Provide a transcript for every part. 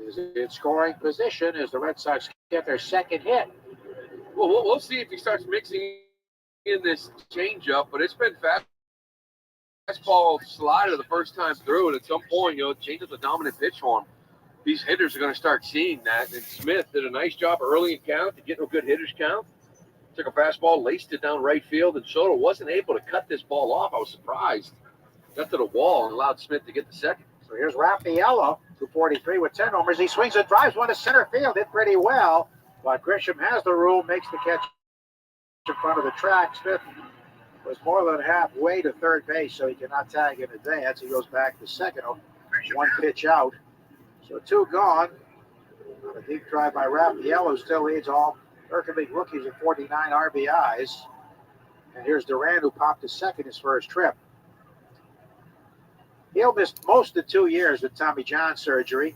is in scoring position as the Red Sox get their second hit. Well, we'll see if he starts mixing in this changeup, but it's been fastball slider the first time through, and at some point, change is a dominant pitch for him. These hitters are going to start seeing that, and Smith did a nice job early in count to get to a good hitter's count. Took a fastball, laced it down right field, and Soto wasn't able to cut this ball off. I was surprised. Got to the wall and allowed Smith to get the second. So here's Raffaello, 243 with 10 homers. He swings and drives one to center field. Hit pretty well, but Grisham has the rule, makes the catch in front of the track. Smith was more than halfway to third base, so he cannot tag in advance. He goes back to second, one pitch out. So two gone. On a deep drive by Raffaello, still leads all American League rookies at 49 RBIs. And here's Duran, who popped to second his first trip. He'll miss most of 2 years with Tommy John surgery.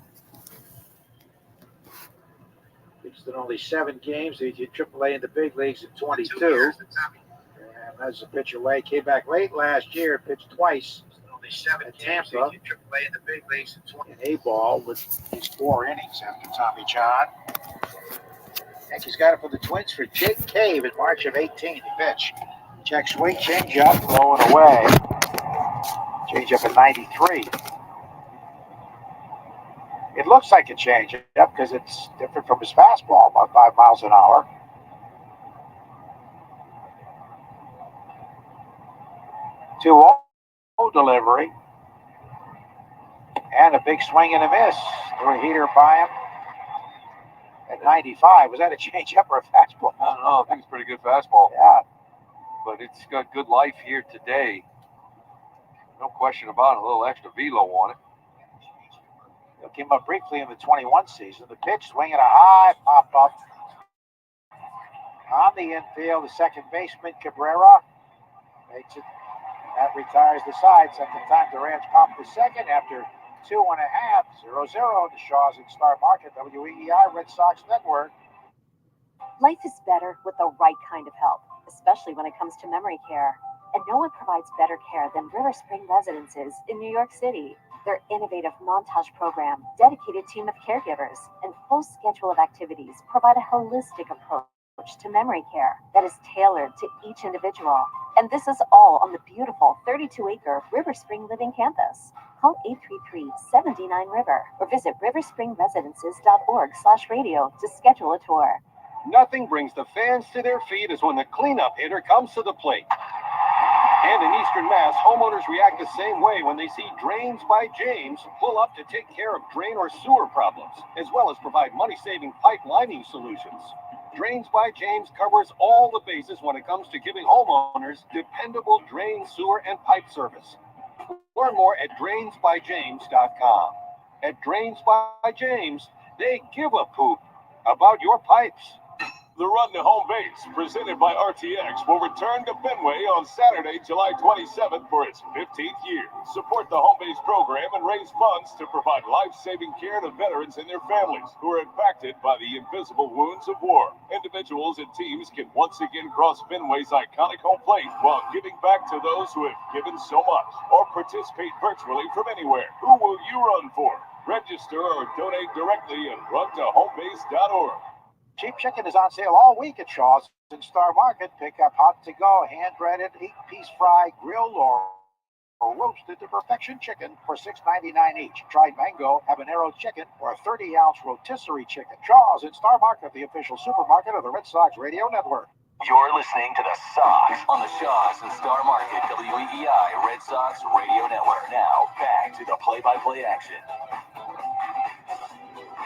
Pitched in only 7 games. He did AAA in the big leagues in 22. And as a pitcher late, came back late last year, pitched twice at Tampa in the big leagues in A-ball with his 4 innings after Tommy John. Yankees got it for the Twins for Jake Cave in March of 18. The pitch. Check swing, change up, throwing away. Change up at 93. It looks like a change up because it's different from his fastball, about 5 miles an hour. 2-0 delivery. And a big swing and a miss. Threw a heater by him at 95. Was that a change up or a fastball? I don't know. I think it's a pretty good fastball. Yeah. But it's got good life here today. No question about it. A little extra velo on it. It came up briefly in the 21 season. The pitch, swinging a high pop-up. On the infield, the second baseman, Cabrera, makes it. That retires the side. Second time Durant's popped the second after 2.5, 0-0 to Shaw's and Star Market, WEEI Red Sox Network. Life is better with the right kind of help, especially when it comes to memory care. And no one provides better care than River Spring Residences in New York City. Their innovative montage program, dedicated team of caregivers, and full schedule of activities provide a holistic approach to memory care that is tailored to each individual. And this is all on the beautiful 32-acre River Spring Living Campus. Call 833-79-RIVER or visit riverspringresidences.org/radio to schedule a tour. Nothing brings the fans to their feet as when the cleanup hitter comes to the plate. And in Eastern Mass, homeowners react the same way when they see Drains by James pull up to take care of drain or sewer problems, as well as provide money-saving pipe lining solutions. Drains by James covers all the bases when it comes to giving homeowners dependable drain, sewer, and pipe service. Learn more at drainsbyjames.com. At Drains by James, they give a poop about your pipes. The Run to Home Base, presented by RTX, will return to Fenway on Saturday, July 27th for its 15th year. Support the Home Base program and raise funds to provide life-saving care to veterans and their families who are impacted by the invisible wounds of war. Individuals and teams can once again cross Fenway's iconic home plate while giving back to those who have given so much, or participate virtually from anywhere. Who will you run for? Register or donate directly at runtohomebase.org. Cheap chicken is on sale all week at Shaw's and Star Market. Pick up hot to go, hand-breaded, 8-piece fry, grilled or roasted to perfection chicken for $6.99 each. Tried mango, habanero chicken, or a 30-ounce rotisserie chicken. Shaw's and Star Market, the official supermarket of the Red Sox Radio Network. You're listening to the Sox on the Shaw's and Star Market WEEI Red Sox Radio Network. Now, back to the play-by-play action.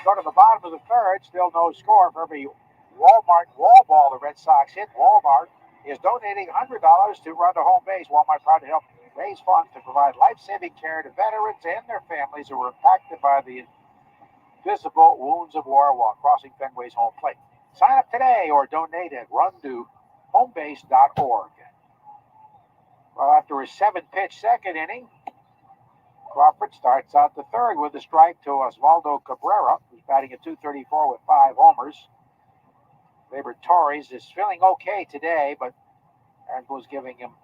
Go to the bottom of the third, still no score for every Walmart wall ball the Red Sox hit. Walmart is donating $100 to Run to Home Base. Walmart proud to help raise funds to provide life-saving care to veterans and their families who were impacted by the invisible wounds of war while crossing Fenway's home plate. Sign up today or donate at runtohomebase.org. Well, after a 7-pitch second inning, Crawford starts out the third with a strike to Osvaldo Cabrera, who's batting at .234 with 5 homers. Labor Torres is feeling okay today, but Aaron Boone's giving him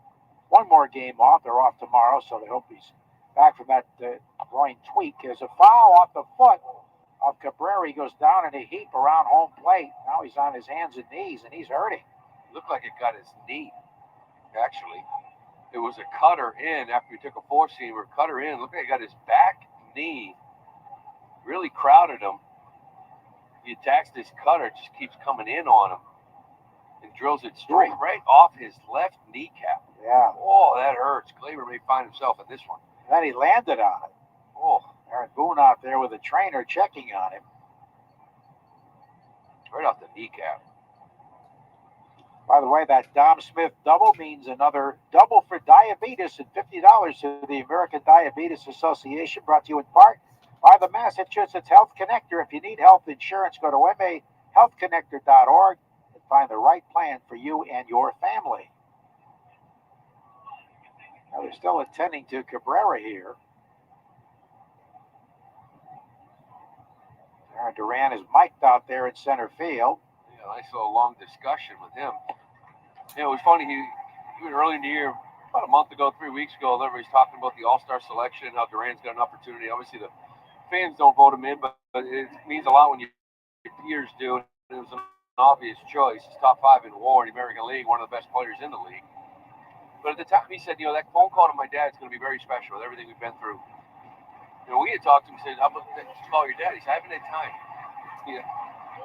one more game off. They're off tomorrow, so they hope he's back from that groin tweak. There's a foul off the foot of Cabrera. He goes down in a heap around home plate. Now he's on his hands and knees, and he's hurting. Looked like it got his knee, actually. It was a cutter in after he took a four-seamer. Cutter in. Looked like he got his back knee. Really crowded him. He attacks this cutter, just keeps coming in on him and drills it straight right off his left kneecap. Yeah. Oh, that hurts. Glaber may find himself in this one. Then he landed on it. Oh, Aaron Boone out there with a trainer checking on him. right off the kneecap. By the way, that Dom Smith double means another double for diabetes and $50 to the American Diabetes Association, brought to you in part by the Massachusetts Health Connector. If you need health insurance, go to mahealthconnector.org and find the right plan for you and your family. Now they're still attending to Cabrera here. Aaron Duran is mic'd out there in center field. Yeah, I saw a long discussion with him. Yeah, it was funny. Even early in the year, about a month ago, 3 weeks ago, everybody's talking about the All-Star selection, how Duran's got an opportunity. Obviously, the fans don't vote him in, but it means a lot when your peers do. It was an obvious choice. He's top 5 in WAR in the American League, one of the best players in the league. But at the time, he said, that phone call to my dad is going to be very special with everything we've been through. We had talked to him. He said, "How about call your dad?" He said, "I haven't had time."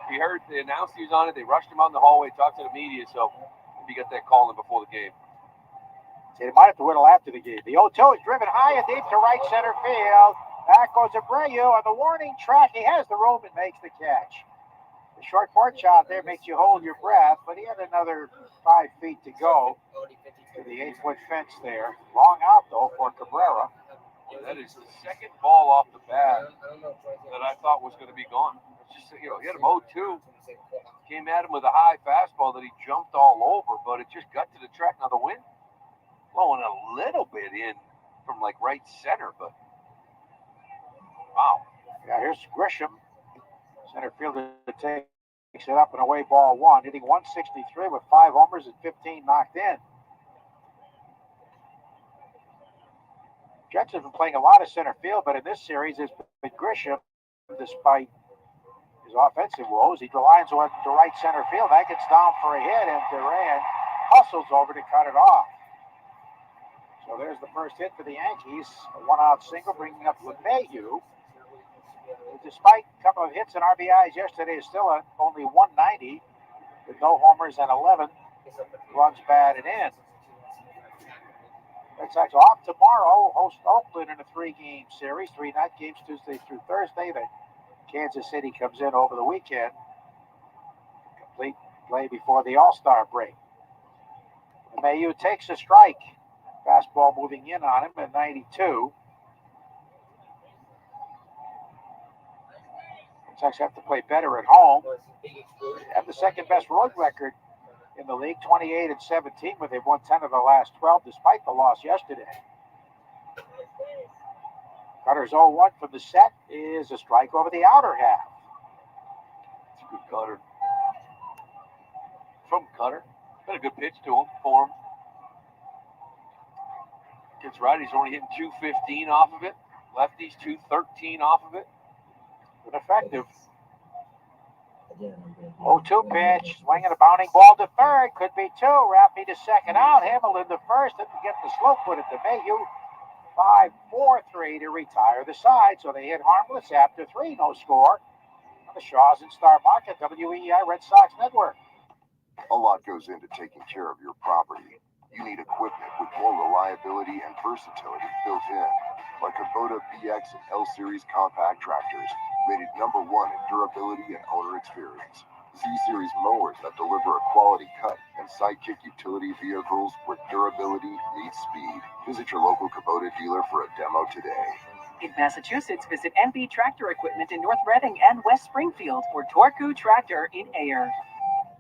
He heard they announced he was on it. They rushed him out in the hallway, talked to the media. So he got that call in before the game. They might have to whittle after the game. The 0-2 is driven high and deep to right center field. Back goes Abreu on the warning track. He has the room and makes the catch. The short porch out there makes you hold your breath, but he had another 5 feet to go to the 8-foot fence there. Long out, though, for Cabrera. That is the second ball off the bat that I thought was going to be gone. It's just, he had him 0-2. Came at him with a high fastball that he jumped all over, but it just got to the track. Now the wind blowing a little bit in from like right center, but wow. Yeah, here's Grisham. Center fielder takes it up and away, ball 1, hitting 163 with 5 homers and 15 knocked in. Jets have been playing a lot of center field, but in this series, it's been Grisham, despite his offensive woes. He lines to right center field. That gets down for a hit, and Duran hustles over to cut it off. So there's the first hit for the Yankees. A 1-out single, bringing up LeMahieu. Despite a couple of hits and RBIs yesterday, is still at only 190 with no homers and 11 runs batted in. Red Sox off tomorrow, host Oakland in a 3-game series, 3 night games Tuesday through Thursday. Then Kansas City comes in over the weekend. Complete play before the All-Star break. Mayu takes a strike. Fastball moving in on him at 92. Red Sox have to play better at home. They have the second best road record in the league, 28-17, where they've won 10 of the last 12, despite the loss yesterday. Cutter's 0-1 from the set is a strike over the outer half. It's a good cutter. From Cutter. Got a good pitch to him for him. Gets right. He's only hitting 215 off of it. Lefties 213 off of it. But effective. 0-2 pitch, swinging a bounding ball to third, could be 2. Raffy to second out, Hamilton to first, and get the slow put it to Mayhew. 5-4-3 to retire the side, so they hit harmless after 3, no score. On the Shaws and Star Market, WEI Red Sox Network. A lot goes into taking care of your property. You need equipment with more reliability and versatility built in, like Kubota BX and L Series compact tractors, rated #1 in durability and owner experience. Z-Series mowers that deliver a quality cut, and Sidekick utility vehicles where durability meets speed. Visit your local Kubota dealer for a demo today. In Massachusetts, visit NB Tractor Equipment in North Reading and West Springfield or Torcu Tractor in Ayer.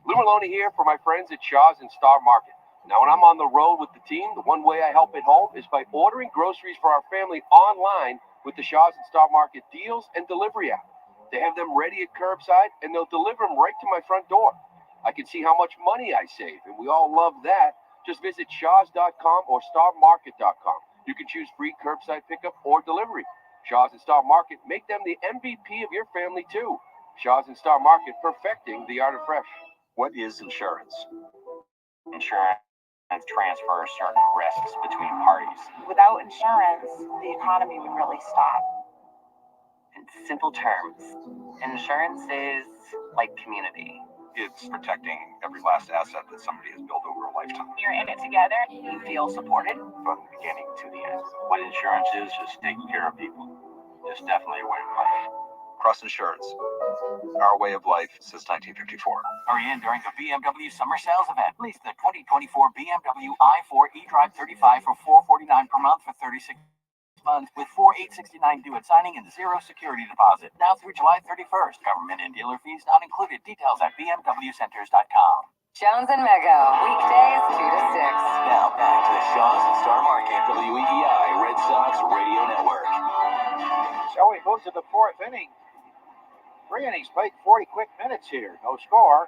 Lou Maloney here for my friends at Shaw's and Star Market. Now, when I'm on the road with the team, the one way I help at home is by ordering groceries for our family online with the Shaw's and Star Market deals and delivery app. They have them ready at curbside, and they'll deliver them right to my front door. I can see how much money I save, and we all love that. Just visit shaws.com or starmarket.com. You can choose free curbside pickup or delivery. Shaw's and Star Market, make them the MVP of your family too. Shaw's and Star Market, perfecting the art of fresh. What is insurance? Insurance transfers certain risks between parties. Without insurance, the economy would really stop. In simple terms, insurance is like community. It's protecting every last asset that somebody has built over a lifetime. You're in it together, you feel supported from the beginning to the end. What insurance is taking care of people. It's definitely a way of life. Cross Insurance. Our way of life since 1954. Hurry in during the BMW Summer Sales Event. Lease the 2024 BMW i4 eDrive 35 for $449 per month for 36 months with $4,869 due at signing and zero security deposit. Now through July 31st. Government and dealer fees not included. Details at bmwcenters.com. Jones and Mego, weekdays 2 to 6. Now back to the Shaw's and Star Market WEEI Red Sox Radio Network. So we move to the fourth inning. 3 innings played, 40 quick minutes here. No score.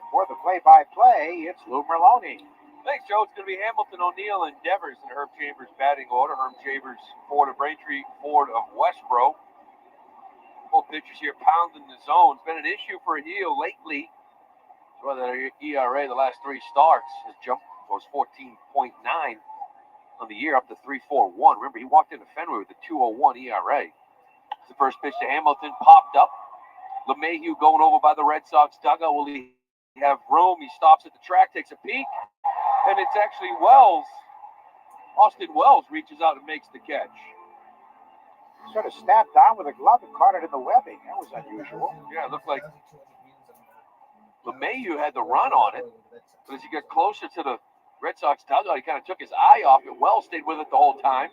For the play-by-play, it's Lou Merlone. Thanks, Joe. It's going to be Hamilton, O'Neill, and Devers in Herb Chambers' batting order. Herb Chambers, Ford of Braintree, Ford of Westboro. Both pitchers here pounding the zone. It's been an issue for O'Neill lately. Well, the ERA the last 3 starts has jumped was 14.9 on the year up to 3.41. Remember, he walked into Fenway with a 2.01 ERA. The first pitch to Hamilton popped up. LeMahieu going over by the Red Sox dugout. Will he have room? He stops at the track, takes a peek, and it's actually Wells. Austin Wells reaches out and makes the catch. Sort of snapped down with a glove and caught it in the webbing. That was unusual. Yeah, it looked like LeMahieu had the run on it, but as he got closer to the Red Sox dugout, he kind of took his eye off it. Wells stayed with it the whole time.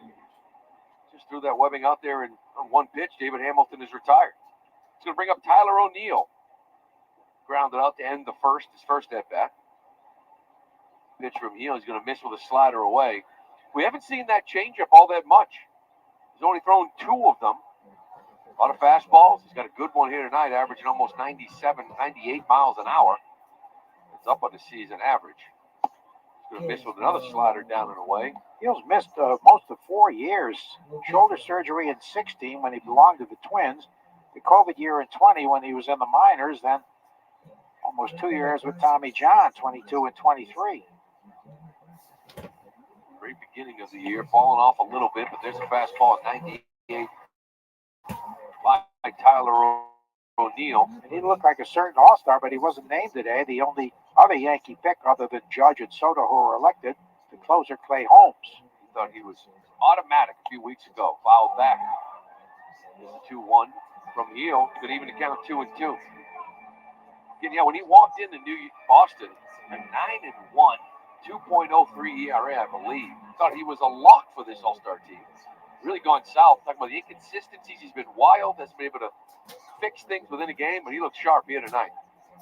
Just threw that webbing out there, and on one pitch, David Hamilton is retired. It's going to bring up Tyler O'Neill. Grounded out to end his first at-bat. Pitch from O'Neill. He's going to miss with a slider away. We haven't seen that changeup all that much. He's only thrown 2 of them. A lot of fastballs. He's got a good one here tonight, averaging almost 97, 98 miles an hour. It's up on the season average. He's going to miss with another slider down and away. O'Neill's missed most of 4 years. Shoulder surgery in 16 when he belonged to the Twins. The COVID year in 20 when he was in the minors. Then almost 2 years with Tommy John, 22 and 23. Great beginning of the year, falling off a little bit, but there's a fastball at 98 by Tyler O'Neill. And he looked like a certain all-star, but he wasn't named today. The only other Yankee pick other than Judge and Soto who were elected, the closer Clay Holmes. He thought he was automatic a few weeks ago, fouled back. It's a 2-1 from Hill, could even account 2-2. Yeah, when he walked into Boston, a 9-1, 2.03 ERA, I believe. Thought he was a lock for this All-Star team. Really gone south. Talking about the inconsistencies, he's been wild. Has been able to fix things within a game, but he looks sharp here tonight.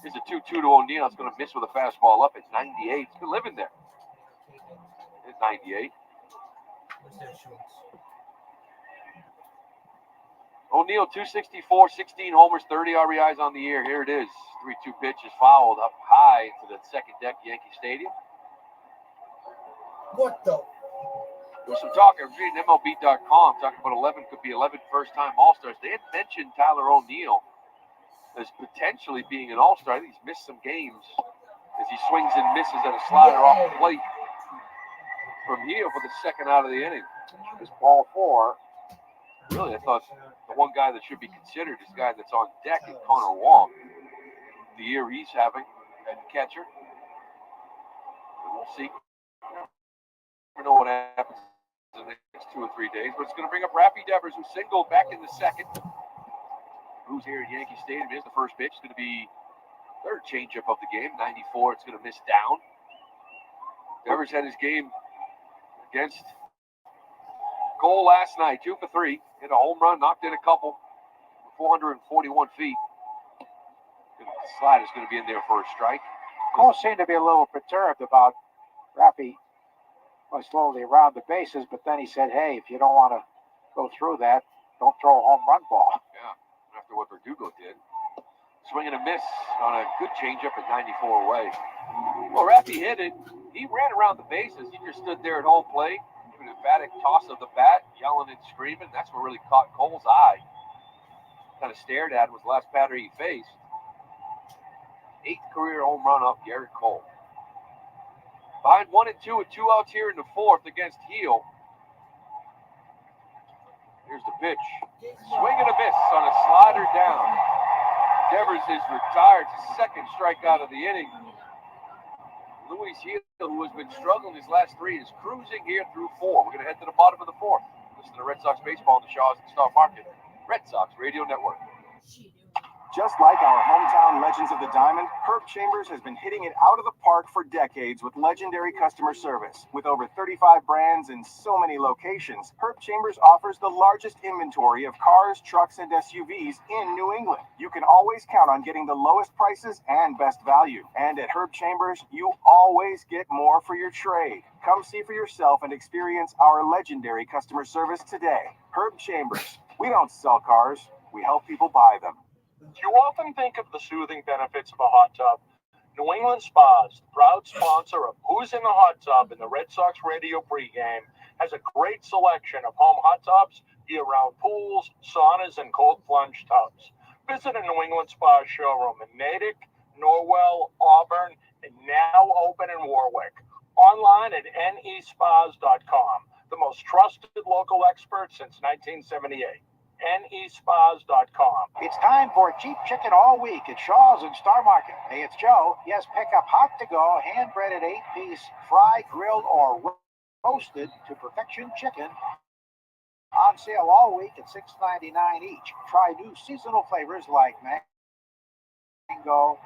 Here's a 2-2 to O'Neill. It's going to miss with a fastball up at 98. He's been living there. It's 98. O'Neill, 264, 16 homers, 30 RBIs on the year. Here it is. 3-2 pitch is fouled up high into the second deck, Yankee Stadium. What the? There's some talk. I was reading MLB.com talking about 11 could be 11 first-time All-Stars. They had mentioned Tyler O'Neill as potentially being an All-Star. I think he's missed some games as he swings and misses at a slider off the plate from Hill for the second out of the inning. It's ball 4. Really, I thought the one guy that should be considered is the guy that's on deck is Connor Wong. The year he's having at catcher. And we'll see. We know what happens in the next 2 or 3 days, but it's going to bring up Raffy Devers, who singled back in the second. Who's here at Yankee Stadium? Here's the first pitch. It's going to be third changeup of the game. 94. It's going to miss down. Devers had his game against Cole last night. 2 for 3. Hit a home run, knocked in a couple. 441 feet. The slide is going to be in there for a strike. Cole seemed to be a little perturbed about Raffy going slowly around the bases, but then he said, hey, if you don't want to go through that, don't throw a home run ball. Yeah, after what Verdugo did. Swing and a miss on a good changeup at 94 away. Well, Raffy hit it. He ran around the bases. He just stood there at home plate. Even a emphatic toss of the bat, yelling and screaming. That's what really caught Cole's eye. Kind of stared at was the last batter he faced. 8th career home run off Garrett Cole. Behind 1 and 2 with 2 outs here in the 4th against Heel. Here's the pitch. Swing and a miss on a slider down. Devers is retired. His 2nd strikeout of the inning. Luis Heel, who has been struggling his last 3, is cruising here through 4. We're going to head to the bottom of the 4th. Listen to Red Sox baseball on the Shaw's and Star Market. Red Sox Radio Network. Just like our hometown legends of the diamond, Herb Chambers has been hitting it out of the park for decades with legendary customer service. With over 35 brands and so many locations, Herb Chambers offers the largest inventory of cars, trucks, and SUVs in New England. You can always count on getting the lowest prices and best value. And at Herb Chambers, you always get more for your trade. Come see for yourself and experience our legendary customer service today. Herb Chambers. We don't sell cars, we help people buy them. Do you often think of the soothing benefits of a hot tub? New England Spas, the proud sponsor of Who's in the Hot Tub in the Red Sox radio pregame, has a great selection of home hot tubs, year-round pools, saunas, and cold plunge tubs. Visit a New England Spa showroom in Natick, Norwell, Auburn, and now open in Warwick. Online at nespas.com, the most trusted local expert since 1978. nespas.com. It's time for cheap chicken all week at Shaw's and Star Market. Hey, it's Joe. Yes, pick up hot to go, hand breaded 8-piece, fried, grilled, or roasted to perfection chicken. On sale all week at $6.99 each. Try new seasonal flavors like mango,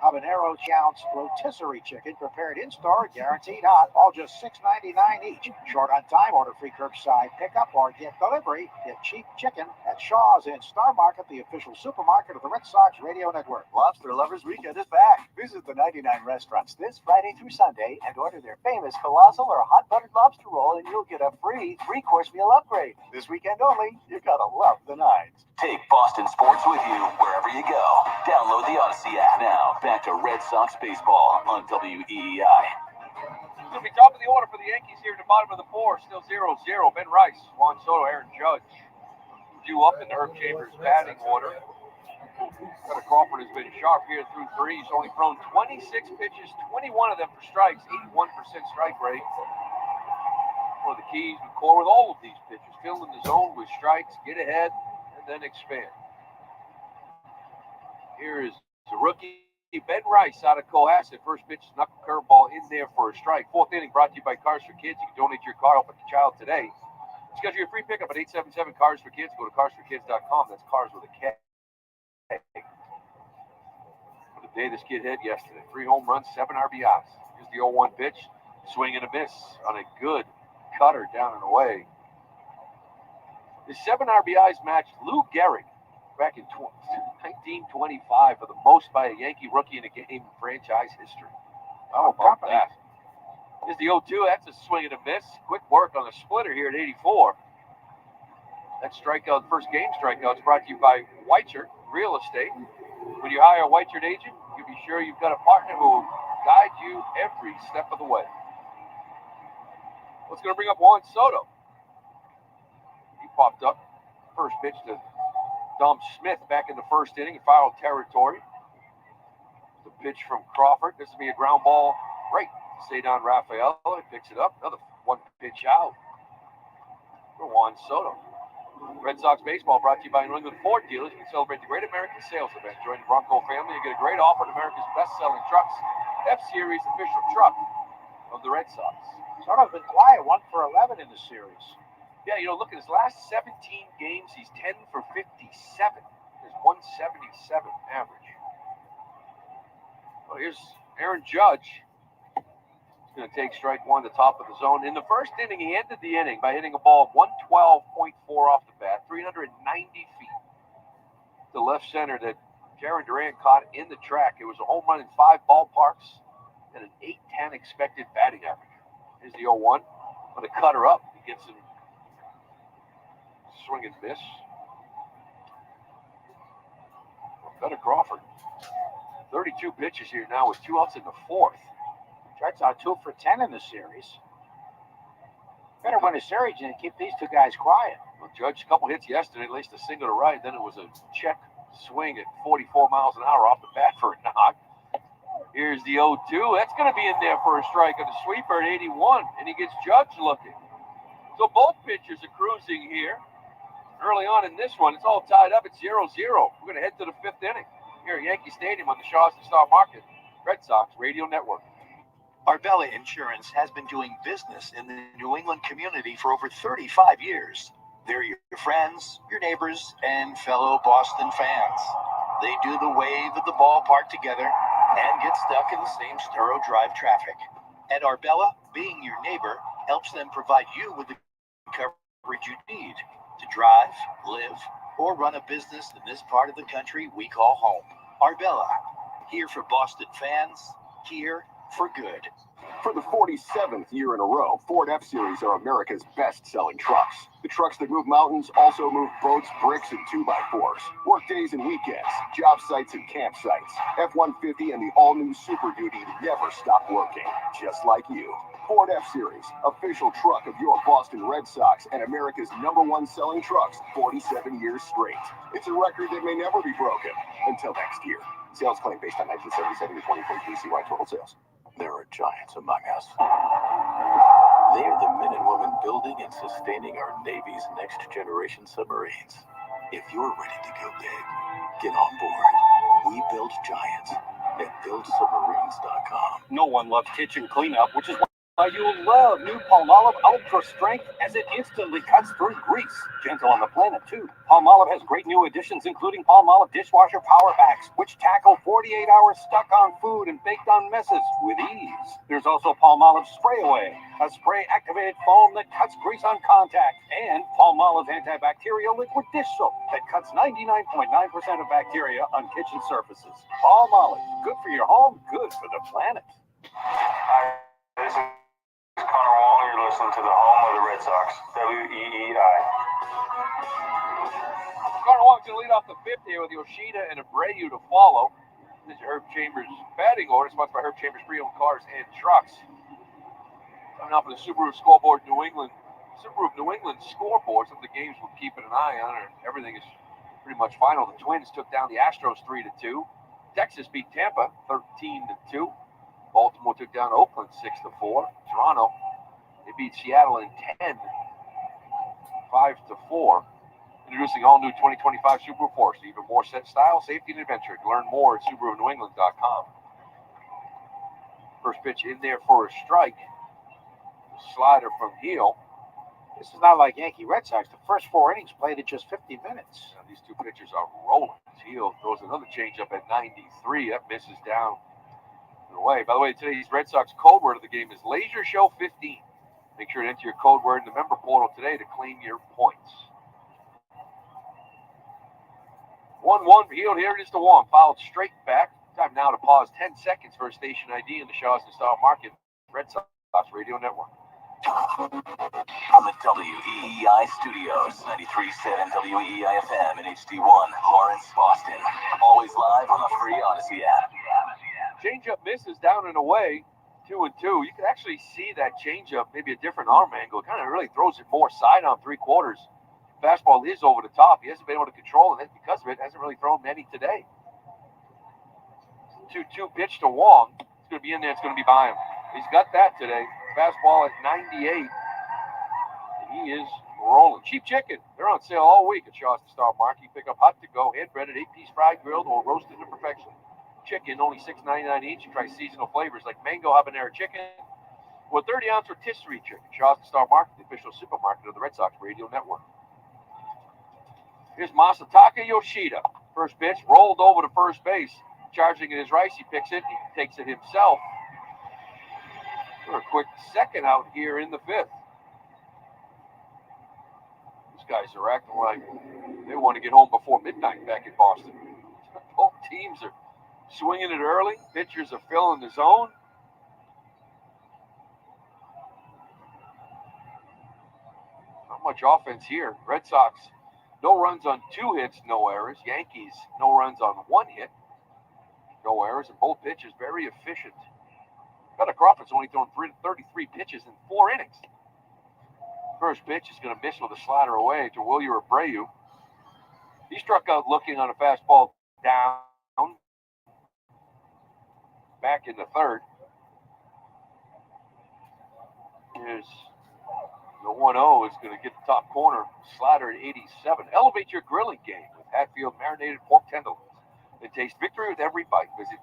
habanero, ounce rotisserie chicken prepared in-store, guaranteed hot, all just $6.99 each. Short on time, order free curbside pickup or get delivery. Get cheap chicken at Shaw's and Star Market, the official supermarket of the Red Sox Radio Network. Lobster Lovers Weekend is back. Visit the 99 restaurants this Friday through Sunday and order their famous colossal or hot buttered lobster roll and you'll get a free 3-course meal upgrade. This weekend only, you gotta love the nines. Take Boston sports with you wherever you go. Download the Odyssey app now. Back to Red Sox baseball on WEEI. It'll be top of the order for the Yankees here at the bottom of the 4th. Still 0-0. Ben Rice, Juan Soto, Aaron Judge. Due up in the Herb Chambers batting order. Cutter Crawford has been sharp here through 3. He's only thrown 26 pitches, 21 of them for strikes, 81% strike rate. One of the keys with core with all of these pitchers. Fill in the zone with strikes, get ahead, and then expand. Here is the rookie, Ben Rice out of Cohasset. First pitch, knuckle curveball in there for a strike. 4th inning brought to you by Cars for Kids. You can donate your car, help a child today. Schedule your free pickup at 877 Cars for Kids. Go to carsforkids.com. That's cars with a K. What a day this kid had yesterday. 3 home runs, 7 RBIs. Here's the 0-1 pitch. Swing and a miss on a good cutter down and away. His 7 RBIs matched Lou Gehrig back in 1925 for the most by a Yankee rookie in a game in franchise history. How about that? Here's the 0-2. That's a swing and a miss. Quick work on the splitter here at 84. That strikeout, first game strikeout, is brought to you by Weichert Real Estate. When you hire a Weichert agent, you be sure you've got a partner who will guide you every step of the way. What's going to bring up Juan Soto? He popped up. First pitch to Dom Smith back in the 1st inning in foul territory. The pitch from Crawford. This will be a ground ball right to Cedar Rafael. He picks it up. Another 1 pitch out for Juan Soto. Red Sox baseball brought to you by New England Ford dealers. You can celebrate the Great American Sales Event. Join the Bronco family and get a great offer on America's best-selling trucks. F-Series official truck of the Red Sox. Soto's been quiet, 1 for 11 in the series. Yeah, look at his last 17 games. He's 10 for 57. His 177 average. Well, here's Aaron Judge. He's going to take strike 1 at the top of the zone. In the 1st inning, he ended the inning by hitting a ball of 112.4 off the bat, 390 feet to left center that Jaron Durant caught in the track. It was a home run in 5 ballparks and an .810 expected batting average. Here's the 0-1. With a cutter up, he gets him. Swing and miss. Cutter Crawford. 32 pitches here now with 2 outs in the 4th. Strikes out 2 for 10 in the series. Better win a series and keep these two guys quiet. Well, Judge, a couple hits yesterday, at least a single to right. Then it was a check swing at 44 miles an hour off the bat for a knock. Here's the 0-2. That's going to be in there for a strike on the sweeper at 81, and he gets Judge looking. So both pitchers are cruising here. Early on in this one, it's all tied up at 0-0. We're going to head to the fifth inning here at Yankee Stadium on the Shaws and Star Market Red Sox Radio Network. Arbella Insurance has been doing business in the New England community for over 35 years. They're your friends, your neighbors, and fellow Boston fans. They do the wave at the ballpark together and get stuck in the same Sturo Drive traffic. At Arbella, being your neighbor helps them provide you with the coverage you need to drive, live, or run a business in this part of the country we call home. Arbella, here for Boston fans, here for good. For the 47th year in a row, Ford F-Series are America's best-selling trucks. The trucks that move mountains also move boats, bricks, and 2x4s. Work days and weekends, job sites and campsites. F-150 and the all-new Super Duty never stop working, just like you. Ford F-Series, official truck of your Boston Red Sox and America's #1 selling trucks 47 years straight. It's a record that may never be broken until next year. Sales claim based on 1977 to 2023 CY total sales. There are giants among us. They are the men and women building and sustaining our Navy's next generation submarines. If you're ready to go big, get on board. We build giants at buildsubmarines.com. No one loves kitchen cleanup, which is why you'll love new Palmolive Ultra Strength as it instantly cuts through grease. Gentle on the planet, too. Palmolive has great new additions, including Palmolive Dishwasher Power Packs, which tackle 48 hours stuck on food and baked on messes with ease. There's also Palmolive Spray Away, a spray-activated foam that cuts grease on contact, and Palmolive Antibacterial Liquid Dish Soap that cuts 99.9% of bacteria on kitchen surfaces. Palmolive, good for your home, good for the planet. Hi, this is Connor Wall. You're listening to the home of the Red Sox, WEEI. Connor Wong's going to lead off the fifth here with Yoshida and Abreu to follow. This is Herb Chambers' batting order, sponsored by Herb Chambers Pre-Owned Cars and Trucks. Coming up for the Subaru Scoreboard New England, Subaru New England scoreboard, some of the games we're keeping an eye on, and everything is pretty much final. The Twins took down the Astros 3-2. Texas beat Tampa 13-2. Baltimore took down Oakland 6-4. Toronto, they beat Seattle in 10, 5-4. Introducing all new 2025 Subaru Forester, even more set style, safety, and adventure. Learn more at SubaruNewEngland.com. First pitch in there for a strike. Slider from Heel. This is not like Yankee Red Sox. The first 4 innings played at just 50 minutes. Now, these two pitchers are rolling. Heel throws another changeup at 93. That misses down and away. By the way, today's Red Sox code word of the game is Laser Show 15. Make sure to enter your code word in the member portal today to claim your points. 1-1 for Heel. Here it is to Wong. Fouled straight back. Time now to pause 10 seconds for a station ID in the Shaws and Star Market Red Sox Radio Network. From the WEEI studios, 93.7 WEEI FM and HD1, Lawrence, Boston. Always live on the free Odyssey app. Changeup misses down and away, 2-2. You can actually see that changeup, maybe a different arm angle. It kind of really throws it more side on 3/4. Fastball is over the top. He hasn't been able to control it, and because of it, hasn't really thrown many today. 2-2 pitch to Wong. It's going to be in there. It's going to be by him. He's got that today. Fastball at 98. He is rolling. Cheap chicken. They're on sale all week at Shaw's Star Market. You pick up hot to go, hand breaded, 8-piece fried, grilled, or roasted to perfection. Chicken, only $6.99 each. You try seasonal flavors like mango habanero chicken or 30-ounce rotisserie chicken. Shaw's Star Market, the official supermarket of the Red Sox Radio Network. Here's Masataka Yoshida. First pitch, rolled over to first base. Charging in his rice, he picks it. He takes it himself. For a quick second out here in the fifth. These guys are acting like they want to get home before midnight back in Boston. Both teams are swinging it early. Pitchers are filling the zone. Not much offense here. Red Sox, no runs on 2 hits, no errors. Yankees, no runs on 1 hit, no errors. And both pitchers very efficient. Crawford's only thrown 33 pitches in 4 innings. First pitch is going to miss with a slider away to Wilyer Abreu. He struck out looking on a fastball down. Back in the third. Here's the 1-0 is going to get the top corner. Slider at 87. Elevate your grilling game with Hatfield marinated pork tenderloins. And taste victory with every bite. Visit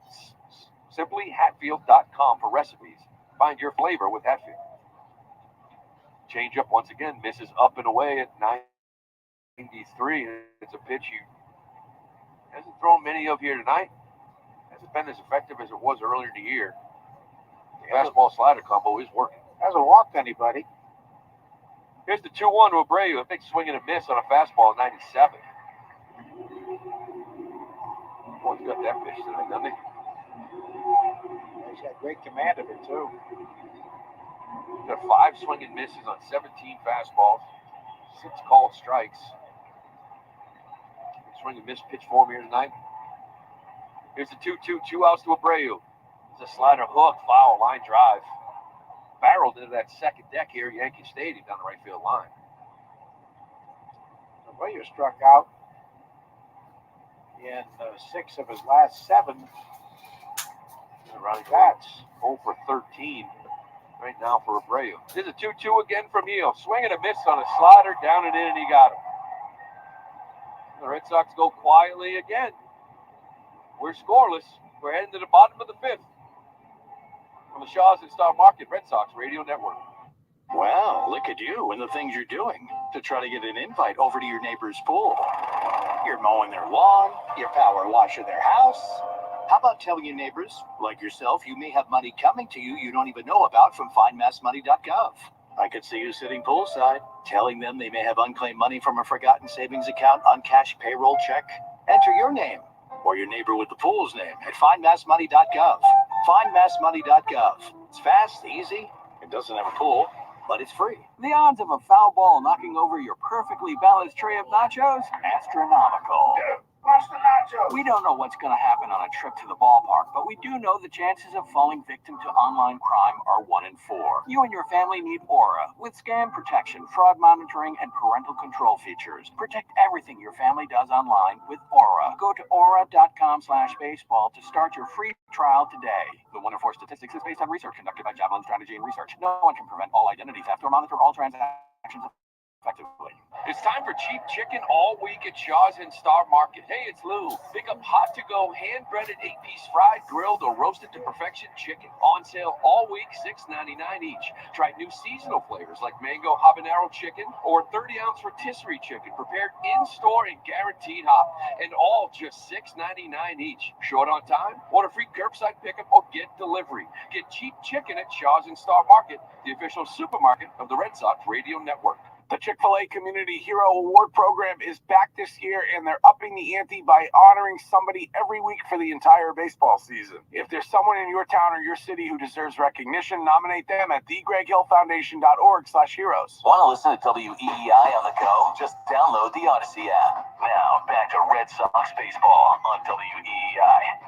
simplyhatfield.com for recipes. Find your flavor with Hatfield. Change up once again. Misses up and away at 93. It's a pitch he hasn't thrown many of here tonight. Hasn't been as effective as it was earlier in the year. The fastball slider combo is working. Hasn't walked anybody. Here's the 2-1 to Abreu. A big swing and a miss on a fastball at 97. Boy, he's got that pitch tonight, doesn't he? He's got great command of it, too. He's got 5 swing and misses on 17 fastballs. 6 called strikes. Swing and miss pitch form here tonight. Here's the 2-2, 2 outs to Abreu. It's a slider hook, foul, line drive. Barreled into that second deck here at Yankee Stadium down the right field line. Abreu struck out in 6 of his last 7. Running bats 0 for 13 right now for Abreu. There's a 2-2 again from Heel. Swing and a miss on a slider, down and in, and he got him. The Red Sox go quietly again. We're scoreless. We're heading to the bottom of the 5th. From the Shaw's and Star Market Red Sox Radio Network. Well, look at you and the things you're doing to try to get an invite over to your neighbor's pool. You're mowing their lawn, you're power washing their house. How about telling your neighbors, like yourself, you may have money coming to you don't even know about from findmassmoney.gov. I could see you sitting poolside, telling them they may have unclaimed money from a forgotten savings account, uncashed payroll check. Enter your name or your neighbor with the pool's name at findmassmoney.gov. Findmassmoney.gov. It's fast, easy, it doesn't have a pool, but it's free. The odds of a foul ball knocking over your perfectly balanced tray of nachos? Astronomical. We don't know what's going to happen on a trip to the ballpark, but we do know the chances of falling victim to online crime are 1 in 4. You and your family need Aura with scam protection, fraud monitoring, and parental control features. Protect everything your family does online with Aura. Go to aura.com/baseball to start your free trial today. The 1 in 4 statistics is based on research conducted by Javelin Strategy and Research. No one can prevent all identity theft or monitor all transactions effectively. It's time for cheap chicken all week at Shaw's and Star Market. Hey, it's Lou. Pick up hot-to-go, hand-breaded 8-piece fried, grilled, or roasted to perfection chicken. On sale all week, $6.99 each. Try new seasonal flavors like mango habanero chicken or 30-ounce rotisserie chicken prepared in-store and guaranteed hot. And all just $6.99 each. Short on time? Want a free curbside pickup or get delivery? Get cheap chicken at Shaw's and Star Market, the official supermarket of the Red Sox Radio Network. The Chick-fil-A Community Hero Award Program is back this year, and they're upping the ante by honoring somebody every week for the entire baseball season. If there's someone in your town or your city who deserves recognition, nominate them at thegreghillfoundation.org/heroes. Want to listen to WEEI on the go? Just download the Odyssey app. Now, back to Red Sox baseball on WEEI.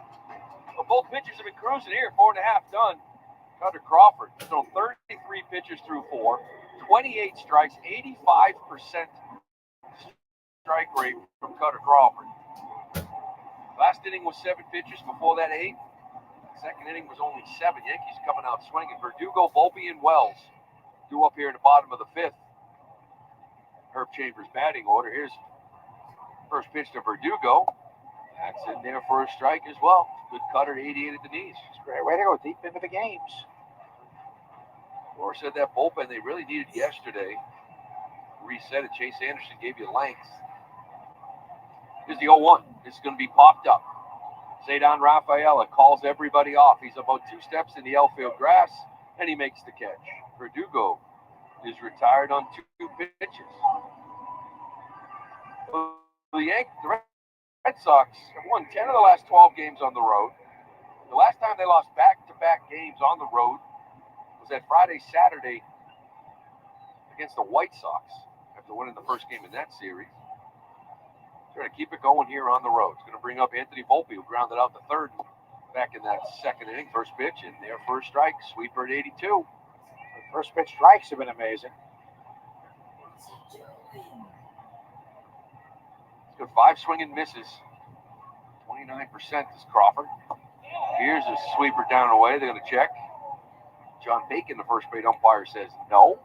Well, both pitchers have been cruising here, 4.5 done. Cutter Crawford thrown 33 pitches through 4. 28 strikes, 85% strike rate from Cutter Crawford. Last inning was 7 pitches, before that 8. Second inning was only 7. Yankees coming out swinging. Verdugo, Volpe, and Wells due up here in the bottom of the 5th. Herb Chambers batting order. Here's first pitch to Verdugo. That's in there for a strike as well. Good cutter, 88 at the knees. Great way to go deep into the games. Or said that bullpen they really needed yesterday. Reset it. Chase Anderson gave you length. Here's the 0-1. This is going to be popped up. Cedar Rafaela calls everybody off. He's about 2 steps in the outfield grass, and he makes the catch. Verdugo is retired on 2 pitches. The Red Sox have won 10 of the last 12 games on the road. The last time they lost back-to-back games on the road was that Saturday against the White Sox after winning the first game in that series. Trying to keep it going here on the road. It's going to bring up Anthony Volpe, who grounded out the 3rd back in that 2nd inning. First pitch, and their first strike, sweeper at 82. The first pitch strikes have been amazing. Got 5 swinging misses. 29% is Crawford. Here's a sweeper down and away. They're going to check. John Bacon, the first base umpire, says no.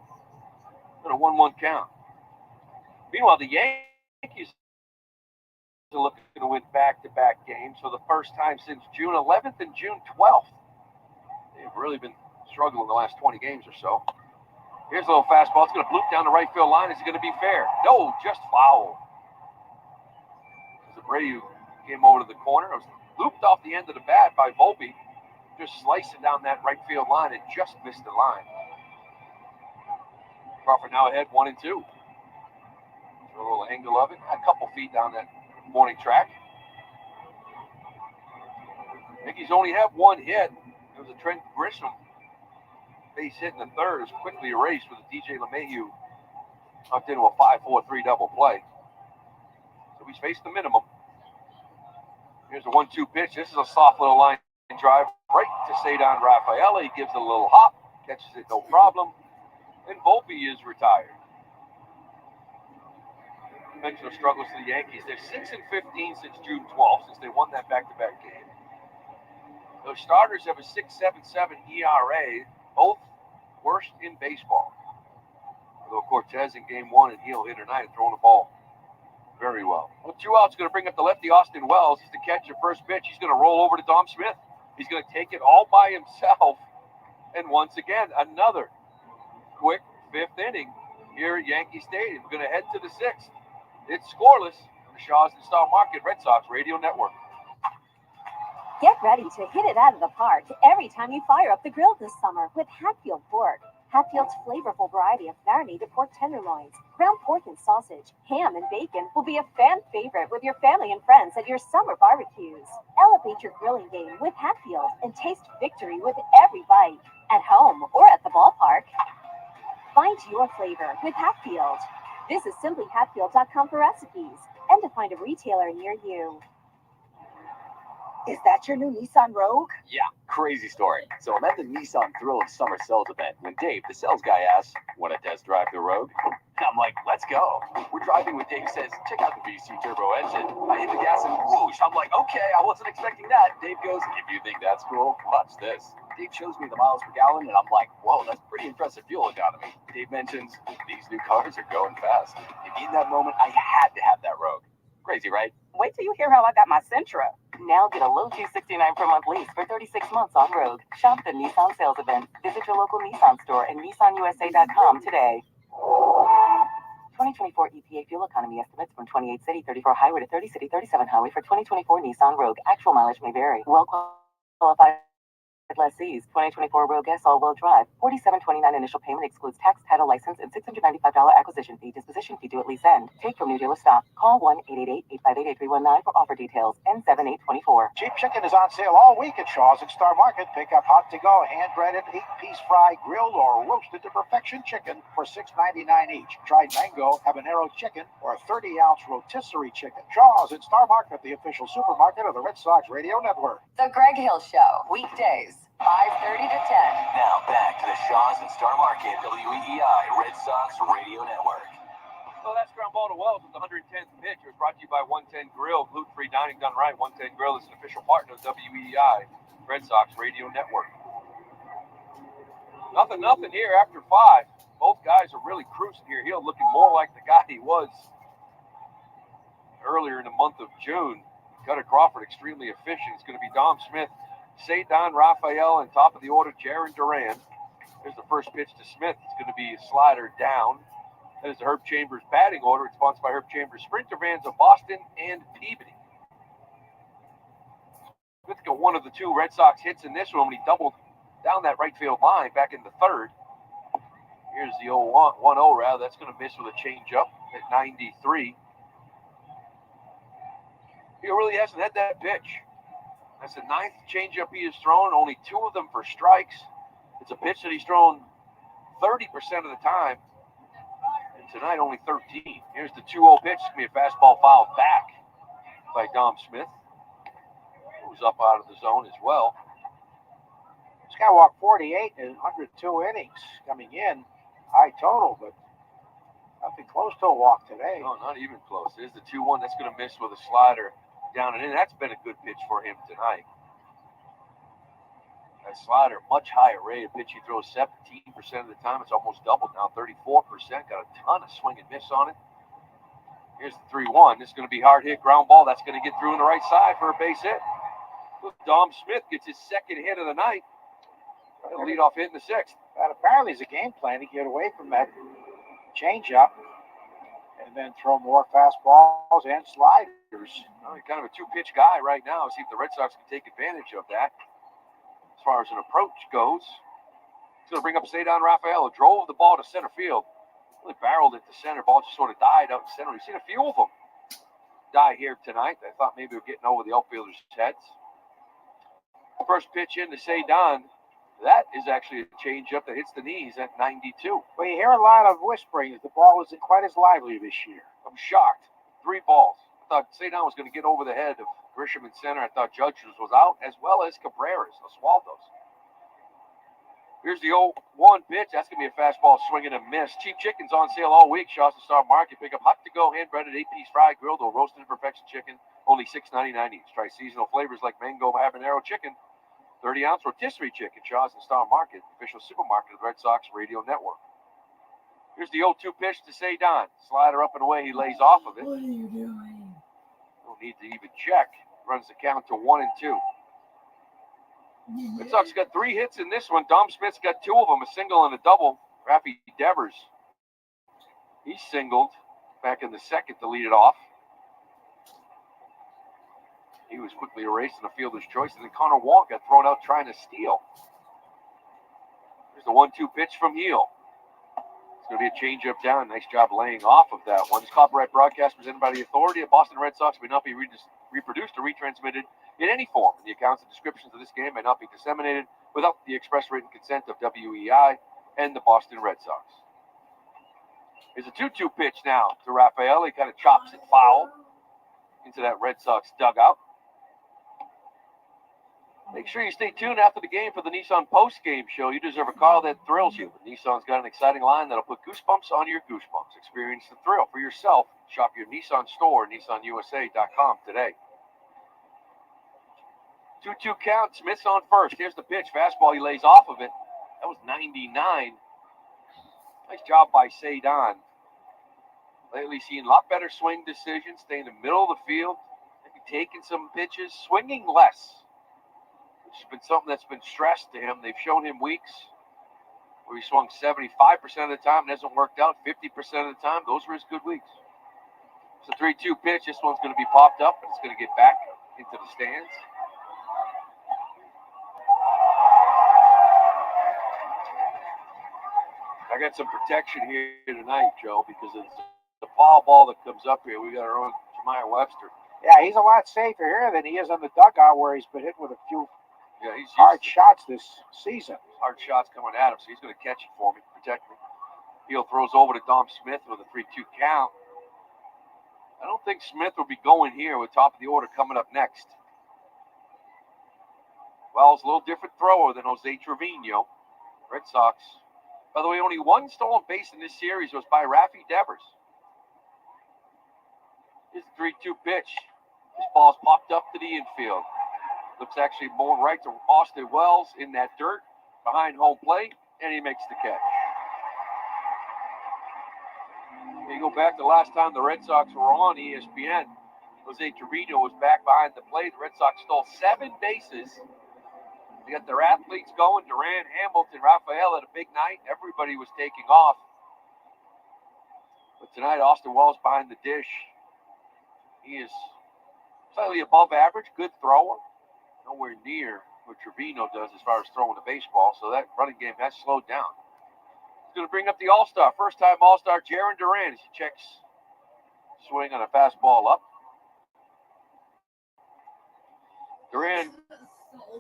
Got a 1-1 count. Meanwhile, the Yankees are looking to win back-to-back games for the first time since June 11th and June 12th. They've really been struggling the last 20 games or so. Here's a little fastball. It's going to bloop down the right field line. Is it going to be fair? No, just foul. Abreu came over to the corner. It was looped off the end of the bat by Volpe. Just slicing down that right field line and just missed the line. Crawford now ahead 1-2. A little angle of it. A couple feet down that morning track. Yankees only have 1 hit. It was a Trent Grisham base hit in the third. It was quickly erased with a DJ LeMahieu knocked into a 5-4-3 double play. So he's faced the minimum. Here's a 1-2 pitch. This is a soft little line drive right to Cedar Rafael. He gives it a little hop, catches it no problem, and Volpe is retired. Mention of struggles for the Yankees. They're 6-15 since June 12th, since they won that back-to-back game. Those starters have a 6.77 ERA, both worst in baseball. Although Cortez in game 1 and Heal hit tonight and throwing the ball very well. Well, 2 outs, going to bring up the lefty Austin Wells. He's the catcher. First pitch, he's going to roll over to Dom Smith. He's going to take it all by himself. And once again, another quick 5th inning here at Yankee Stadium. We're going to head to the 6th. It's scoreless. The Shaw's and Star Market Red Sox Radio Network. Get ready to hit it out of the park every time you fire up the grill this summer with Hatfield Pork. Hatfield's flavorful variety of marinated pork tenderloins, ground pork and sausage, ham and bacon will be a fan favorite with your family and friends at your summer barbecues. Elevate your grilling game with Hatfield and taste victory with every bite, at home or at the ballpark. Find your flavor with Hatfield. Visit simplyhatfield.com for recipes and to find a retailer near you. Is that your new Nissan Rogue? Yeah, crazy story. So I'm at the Nissan Thrill of Summer Sales event when Dave, the sales guy, asks, want to test drive the Rogue? I'm like, let's go. We're driving when Dave says, check out the VC turbo engine. I hit the gas and whoosh. I'm like, okay, I wasn't expecting that. Dave goes, if you think that's cool, watch this. Dave shows me the miles per gallon, and I'm like, whoa, that's pretty impressive fuel economy. Dave mentions, these new cars are going fast. And in that moment, I had to have that Rogue. Crazy, right? Wait till you hear how I got my Sentra. Now get a low $269 per month lease for 36 months on Rogue. Shop the Nissan sales event. Visit your local Nissan store and nissanusa.com today. 2024 EPA fuel economy estimates from 28 city, 34 highway to 30 city, 37 highway for 2024 Nissan Rogue. Actual mileage may vary. Well qualified lessees. 2024 Rogue S all-wheel drive. $47.29 initial payment excludes tax, title, license, and $695 acquisition fee. Disposition fee due at lease end. Take from new dealer stock. Call 1-888-858-8319 for offer details. N7824. Cheap chicken is on sale all week at Shaw's and Star Market. Pick up hot-to-go, hand-breaded, 8-piece fried, grilled, or roasted to perfection chicken for $6.99 each. Tried mango, habanero chicken, or a 30-ounce rotisserie chicken. Shaw's and Star Market, the official supermarket of the Red Sox Radio Network. The Greg Hill Show. Weekdays, 5:30 to 10. Now back to the Shaw's and Star Market WEEI Red Sox Radio Network. Well, that's ground ball to Wells with the 110th pitch. It was brought to you by 110 Grill, gluten-free dining done right. 110 Grill is an official partner of WEEI Red Sox Radio Network. Nothing here after 5. Both guys are really cruising here. Hill looking more like the guy he was earlier in the month of June. Cutter Crawford extremely efficient. It's going to be Dom Smith, Cedar Rafael, and top of the order, Jaron Duran. There's the first pitch to Smith. It's going to be a slider down. That is the Herb Chambers batting order. It's sponsored by Herb Chambers Sprinter Vans of Boston and Peabody. Smith got one of the 2 Red Sox hits in this one when he doubled down that right field line back in the 3rd. Here's the 1-0 rather. That's going to miss with a changeup at 93. He really hasn't had that pitch. That's the 9th changeup he has thrown, only 2 of them for strikes. It's a pitch that he's thrown 30% of the time, and tonight only 13. Here's the 2-0 pitch. It's going to be a fastball foul back by Dom Smith, who's up out of the zone as well. This guy walked 48 in 102 innings coming in. High total, but Nothing close to a walk today. No, not even close. There's the 2-1. That's going to miss with a slider down and in. That's been a good pitch for him tonight. That slider, much higher rate. A pitch he throws 17% of the time. It's almost doubled now, 34%. Got a ton of swing and miss on it. Here's the 3-1. This is going to be hard hit ground ball. That's going to get through on the right side for a base hit. Look, Dom Smith gets his second hit of the night. He'll lead off hit in the 6th. That apparently is a game plan to get away from that changeup and then throw more fastballs and sliders. Well, he's kind of a two-pitch guy right now. See if the Red Sox can take advantage of that. As far as an approach goes, he's going to bring up Cedar Rafael, who drove the ball to center field. Really barreled it to center. Ball just sort of died out in center. We've seen a few of them die here tonight. I thought maybe we were getting over the outfielders' heads. First pitch in to Cedar. That is actually a changeup that hits the knees at 92. Well, you hear a lot of whispering that the ball isn't quite as lively this year. I'm shocked. 3 balls. I thought Cedar was going to get over the head of Grisham in center. I thought Judge was out, as well as Cabrera's, Oswaldo's. Here's the 0-1 pitch. That's going to be a fastball swinging and miss. Cheap chicken's on sale all week. Shaw's Star Market. Pick up hot to go, hand breaded, 8-piece fried, grilled, or roasted to perfection chicken. Only $6.99 each. Try seasonal flavors like mango habanero chicken. 30-ounce rotisserie chicken, Shaw's and Star Market, official supermarket of the Red Sox Radio Network. Here's the 0-2 pitch to Cedar. Slider up and away. He lays off of it. What are you doing? No need to even check. Runs the count to 1-2. Red Sox got 3 hits in this one. Dom Smith's got 2 of them, a single and a double. Rafi Devers, he singled back in the 2nd to lead it off. He was quickly erased in the fielder's choice, and then Connor Wong got thrown out trying to steal. There's the 1-2 pitch from Heel. It's going to be a changeup down. Nice job laying off of that one. This copyright broadcast presented by the authority of Boston Red Sox may not be reproduced or retransmitted in any form. And the accounts and descriptions of this game may not be disseminated without the express written consent of WEI and the Boston Red Sox. There's a 2-2 pitch now to Rafael. He kind of chops it foul into that Red Sox dugout. Make sure you stay tuned after the game for the Nissan post-game show. You deserve a car that thrills you. Nissan's got an exciting line that'll put goosebumps on your goosebumps. Experience the thrill for yourself. Shop your Nissan store, nissanusa.com today. 2-2 count. Smith's on first. Here's the pitch. Fastball. He lays off of it. That was 99. Nice job by Cedar. Lately seen a lot better swing decisions. Stay in the middle of the field. Maybe taking some pitches. Swinging less. It's been something that's been stressed to him. They've shown him weeks where he swung 75% of the time. It hasn't worked out 50% of the time. Those were his good weeks. It's a 3-2 pitch. This one's going to be popped up, and it's going to get back into the stands. I got some protection here tonight, Joe, because it's the foul ball that comes up here. We got our own Jemiah Webster. Yeah, he's a lot safer here than he is on the dugout where he's been hit with a few he's hard shots this season. Hard shots coming at him, so he's going to catch it for me, protect me. Heel throws over to Dom Smith with a 3-2 count. I don't think Smith will be going here with top of the order coming up next. Wells, a little different thrower than Jose Trevino. Red Sox. By the way, only 1 stolen base in this series was by Rafi Devers. Here's the 3-2 pitch. This ball's popped up to the infield. Looks actually more right to Austin Wells in that dirt behind home plate, and he makes the catch. You go back to the last time the Red Sox were on ESPN. Jose Trevino was back behind the plate. The Red Sox stole 7 bases. They got their athletes going. Duran, Hamilton, Rafael had a big night. Everybody was taking off. But tonight, Austin Wells behind the dish. He is slightly above average, good thrower. Nowhere near what Trevino does as far as throwing the baseball, so that running game has slowed down. He's going to bring up the All-Star. First-time All-Star, Jarren Duran, as he checks swing on a fastball up. Duran is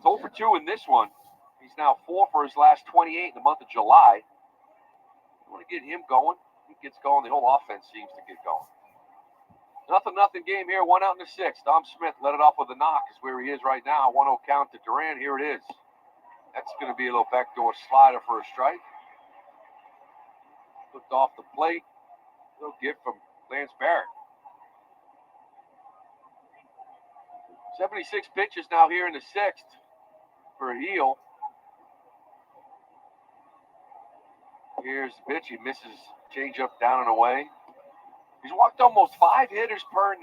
0 for 2 in this one. He's now 4 for his last 28 in the month of July. You want to get him going. He gets going, the whole offense seems to get going. Nothing game here. 1 out in the 6th. Dom Smith let it off with a knock. Is where he is right now. 1-0 count to Duran. Here it is. That's going to be a little backdoor slider for a strike. Looked off the plate. Little gift from Lance Barrett. 76 pitches now here in the sixth for Heel. Here's the pitch. He misses changeup down and away. He's walked almost 5 hitters per 9.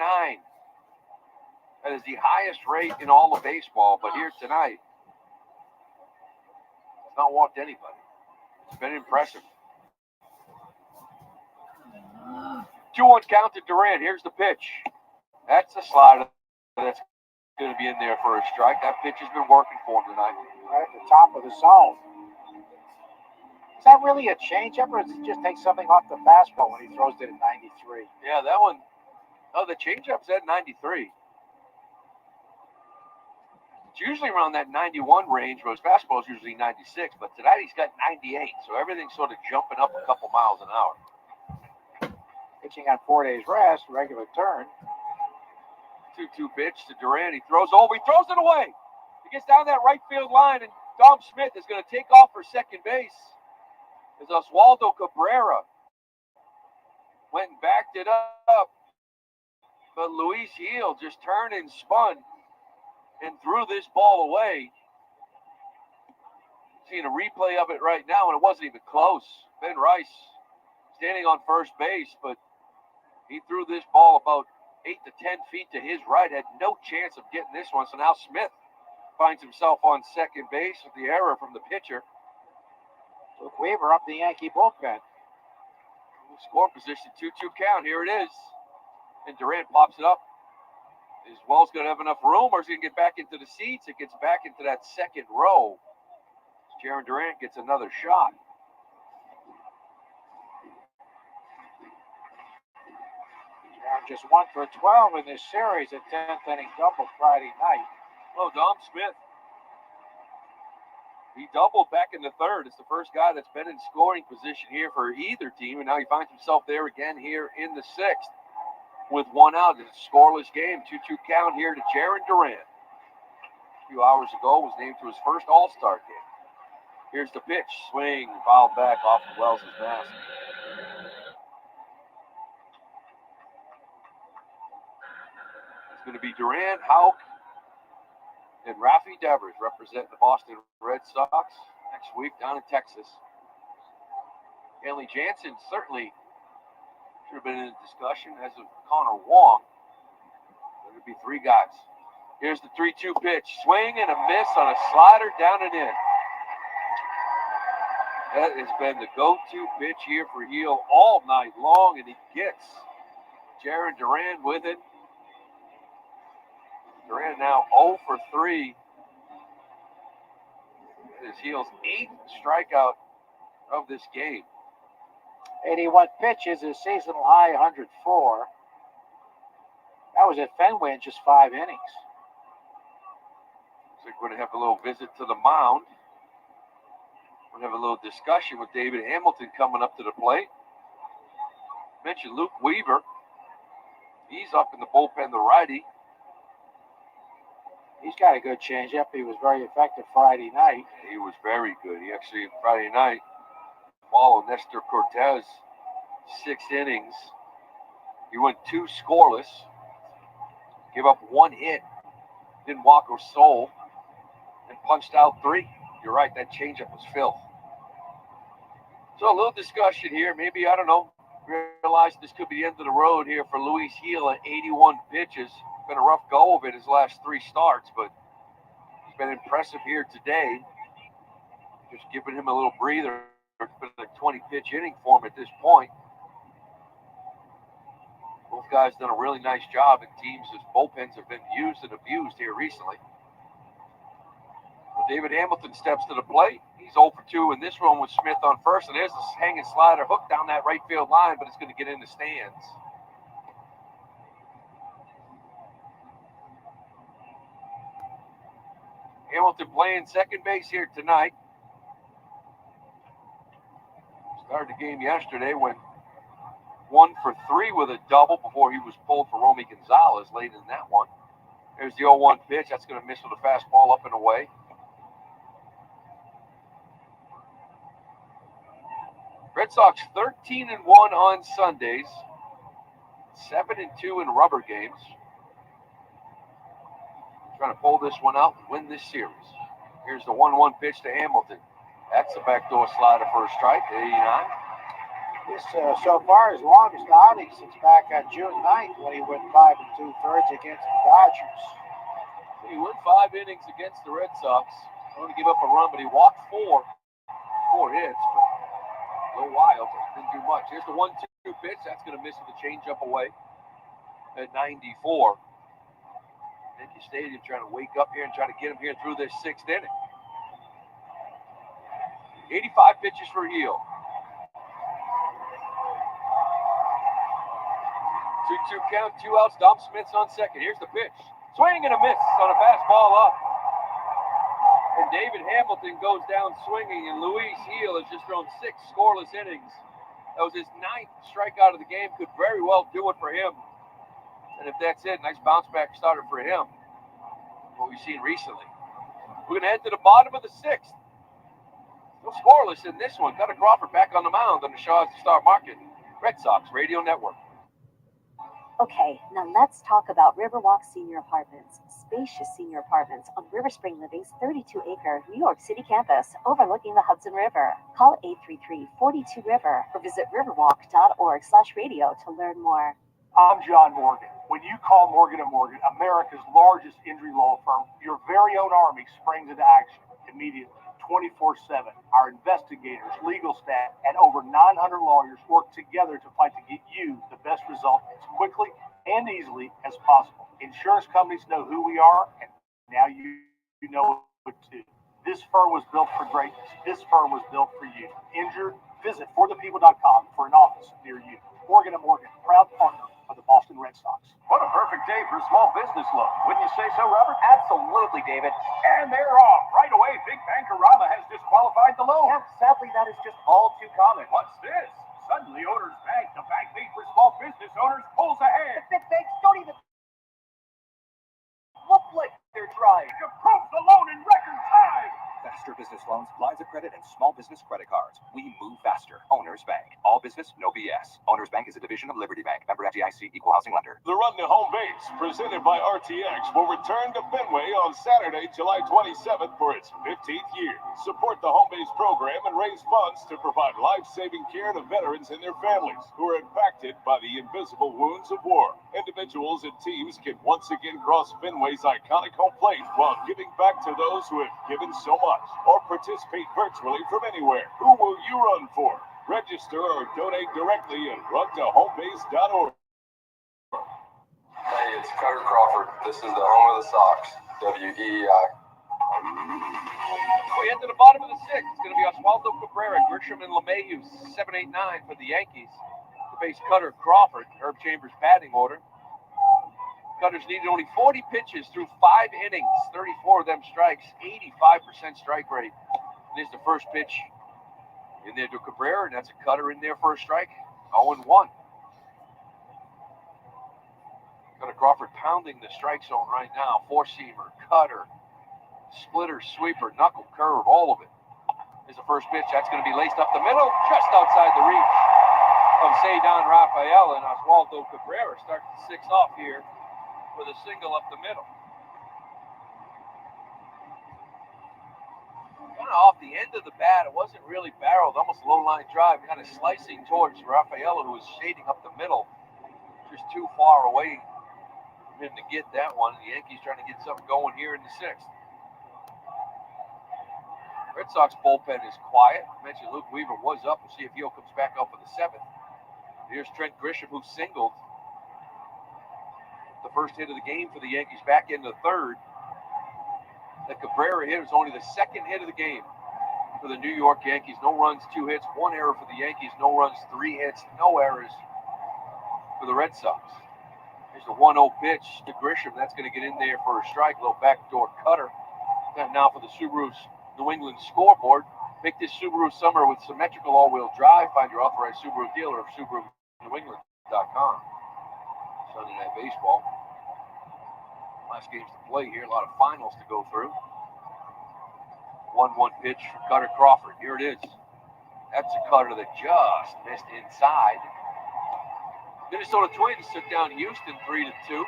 That is the highest rate in all of baseball. But here tonight, he's not walked anybody. It's been impressive. 2-1 count to Durant. Here's the pitch. That's a slider that's going to be in there for a strike. That pitch has been working for him tonight. Right at the top of the zone. Is that really a changeup, or does it just take something off the fastball when he throws it at 93? Yeah, that one. Oh, the changeup's at 93. It's usually around that 91 range, where his fastball is usually 96. But tonight he's got 98, so everything's sort of jumping up a couple miles an hour. Pitching on 4 days rest, regular turn. 2-2 pitch to Durant. He throws over. He throws it away. He gets down that right field line, and Dom Smith is going to take off for second base. As Oswaldo Cabrera went and backed it up. But Luis Gil just turned and spun and threw this ball away. Seeing a replay of it right now, and it wasn't even close. Ben Rice standing on first base, but he threw this ball about 8 to 10 feet to his right, had no chance of getting this one. So now Smith finds himself on second base with the error from the pitcher. Luke Weaver up the Yankee bullpen. Score position, 2-2 count. Here it is. And Durant pops it up. Is Wells going to have enough room, or is he going to get back into the seats? It gets back into that second row. Jaron Durant gets another shot. Jaron just 1 for 12 in this series, a 10th inning double Friday night. Oh, Dom Smith. He doubled back in the third. It's the first guy that's been in scoring position here for either team, and now he finds himself there again here in the sixth with 1 out. It's a scoreless game. 2-2 count here to Jaron Durant. A few hours ago was named to his first All-Star game. Here's the pitch. Swing, fouled back off of Wells' mask. It's going to be Durant, Houck, and Rafi Devers representing the Boston Red Sox next week down in Texas. Kenley Jansen certainly should have been in the discussion, as of Connor Wong. There would be 3 guys. Here's the 3-2 pitch. Swing and a miss on a slider down and in. That has been the go-to pitch here for Heel all night long, and he gets Jaron Durant with it. Durant now 0 for 3. His Heel's 8th strikeout of this game. 81 pitches, his seasonal high 104. That was at Fenway in just 5 innings. So we're going to have a little visit to the mound. We're going to have a little discussion with David Hamilton coming up to the plate. Mentioned Luke Weaver. He's up in the bullpen, the righty. He's got a good changeup. He was very effective Friday night. He was very good. He actually, Friday night, followed Nestor Cortez 6 innings. He went 2 scoreless, gave up 1 hit, didn't walk or soul, and punched out 3. You're right, that changeup was filth. So a little discussion here. Maybe, I don't know, realize this could be the end of the road here for Luis Gil at 81 pitches. Been a rough go of it his last 3 starts, but he's been impressive here today. Just giving him a little breather. It's been a 20-pitch inning for him at this point. Both guys done a really nice job, and teams' bullpens have been used and abused here recently. Well, David Hamilton steps to the plate. He's 0 for 2 in this one with Smith on first, and there's this hanging slider hook down that right field line, but it's going to get in the stands. Hamilton playing second base here tonight. Started the game yesterday, went 1 for 3 with a double before he was pulled for Romy Gonzalez late in that one. There's the 0-1 pitch. That's going to miss with a fastball up and away. Red Sox 13-1 on Sundays. 7-2 in rubber games. Trying to pull this one out and win this series. Here's the 1-1 pitch to Hamilton. That's a backdoor slider for a strike, 89. This so far his longest outing since back on June 9th when he went 5 2/3 against the Dodgers. He went 5 innings against the Red Sox. Only give up a run, but he walked 4 hits, but a little wild. Didn't do much. Here's the 1-2 pitch. That's going to miss with a changeup away at 94. Yankee Stadium trying to wake up here and try to get him here through this 6th inning. 85 pitches for Heel. 2-2 count, 2 outs. Dom Smith's on second. Here's the pitch. Swing and a miss on a fastball up. And David Hamilton goes down swinging, and Luis Heel has just thrown 6 scoreless innings. That was his 9th strikeout of the game. Could very well do it for him. And if that's it, nice bounce back starter for him. What we've seen recently. We're going to head to the bottom of the 6th. No scoreless in this one. Cutter Crawford back on the mound on the Shaw's Star Market Red Sox Radio Network. Okay, now let's talk about Riverwalk Senior Apartments, spacious senior apartments on River Spring Living's 32-acre New York City campus overlooking the Hudson River. Call 833-42-RIVER or visit riverwalk.org/radio to learn more. I'm John Morgan. When you call Morgan & Morgan, America's largest injury law firm, your very own army springs into action immediately, 24/7. Our investigators, legal staff, and over 900 lawyers work together to fight to get you the best result as quickly and easily as possible. Insurance companies know who we are, and now you know it too. This firm was built for greatness. This firm was built for you. Injured? Visit forthepeople.com for an office near you. Morgan & Morgan, proud partner of the Boston Red Sox. What a perfect day for a small business loan. Wouldn't you say so, Robert? Absolutely, David. And they're off. Right away, Big Bankarama has disqualified the loan. Yeah, sadly, that is just all too common. What's this? Suddenly, Owners Bank, the bank made for small business owners, pulls ahead. The big banks don't even look like they're trying. It approves the loan in record time. Faster business loans, lines of credit, and small business credit cards. We move faster. Owners Bank. All business, no BS. Owners Bank is a division of Liberty Bank. Member FDIC, equal housing lender. The Run to Home Base, presented by RTX, will return to Fenway on Saturday, July 27th for its 15th year. Support the Home Base program and raise funds to provide life-saving care to veterans and their families who are impacted by the invisible wounds of war. Individuals and teams can once again cross Fenway's iconic home plate while giving back to those who have given so much, or participate virtually from anywhere. Who will you run for? Register or donate directly at runtohomebase.org. Hey, it's Cutter Crawford. This is the home of the Sox, WEEI. We head to the bottom of the 6th. It's going to be Oswaldo Cabrera, Grisham, and LeMahieu, 7, 8, 9 for the Yankees. To face Cutter Crawford, Herb Chambers' batting order. Cutter's needed only 40 pitches through 5 innings, 34 of them strikes, 85% strike rate. And here's the first pitch in there to Cabrera, and that's a Cutter in there for a strike, 0-1. Cutter Crawford pounding the strike zone right now. Four-seamer, cutter, splitter, sweeper, knuckle, curve, all of it. Here's the first pitch. That's going to be laced up the middle, just outside the reach of Cedar Rafael, and Oswaldo Cabrera starts the 6th off here with a single up the middle. Kind of off the end of the bat. It wasn't really barreled, almost low line drive, kind of slicing towards Rafael, who was shading up the middle. Just too far away from him to get that one. The Yankees trying to get something going here in the 6th. Red Sox bullpen is quiet. I mentioned Luke Weaver was up. We'll see if Hill comes back up for the 7th. Here's Trent Grisham, who singled the first hit of the game for the Yankees back in the 3rd. The Cabrera hit was only the 2nd hit of the game for the New York Yankees. No runs, 2 hits, 1 error for the Yankees. No runs, 3 hits, no errors for the Red Sox. Here's the 1-0 pitch to Grisham. That's going to get in there for a strike. Little backdoor cutter. And now for the Subaru's New England scoreboard. Make this Subaru summer with symmetrical all-wheel drive. Find your authorized Subaru dealer at SubaruNewEngland.com. Sunday Night Baseball. Last games to play here. A lot of finals to go through. 1-1 pitch for Cutter Crawford. Here it is. That's a cutter that just missed inside. Minnesota Twins took down Houston 3-2.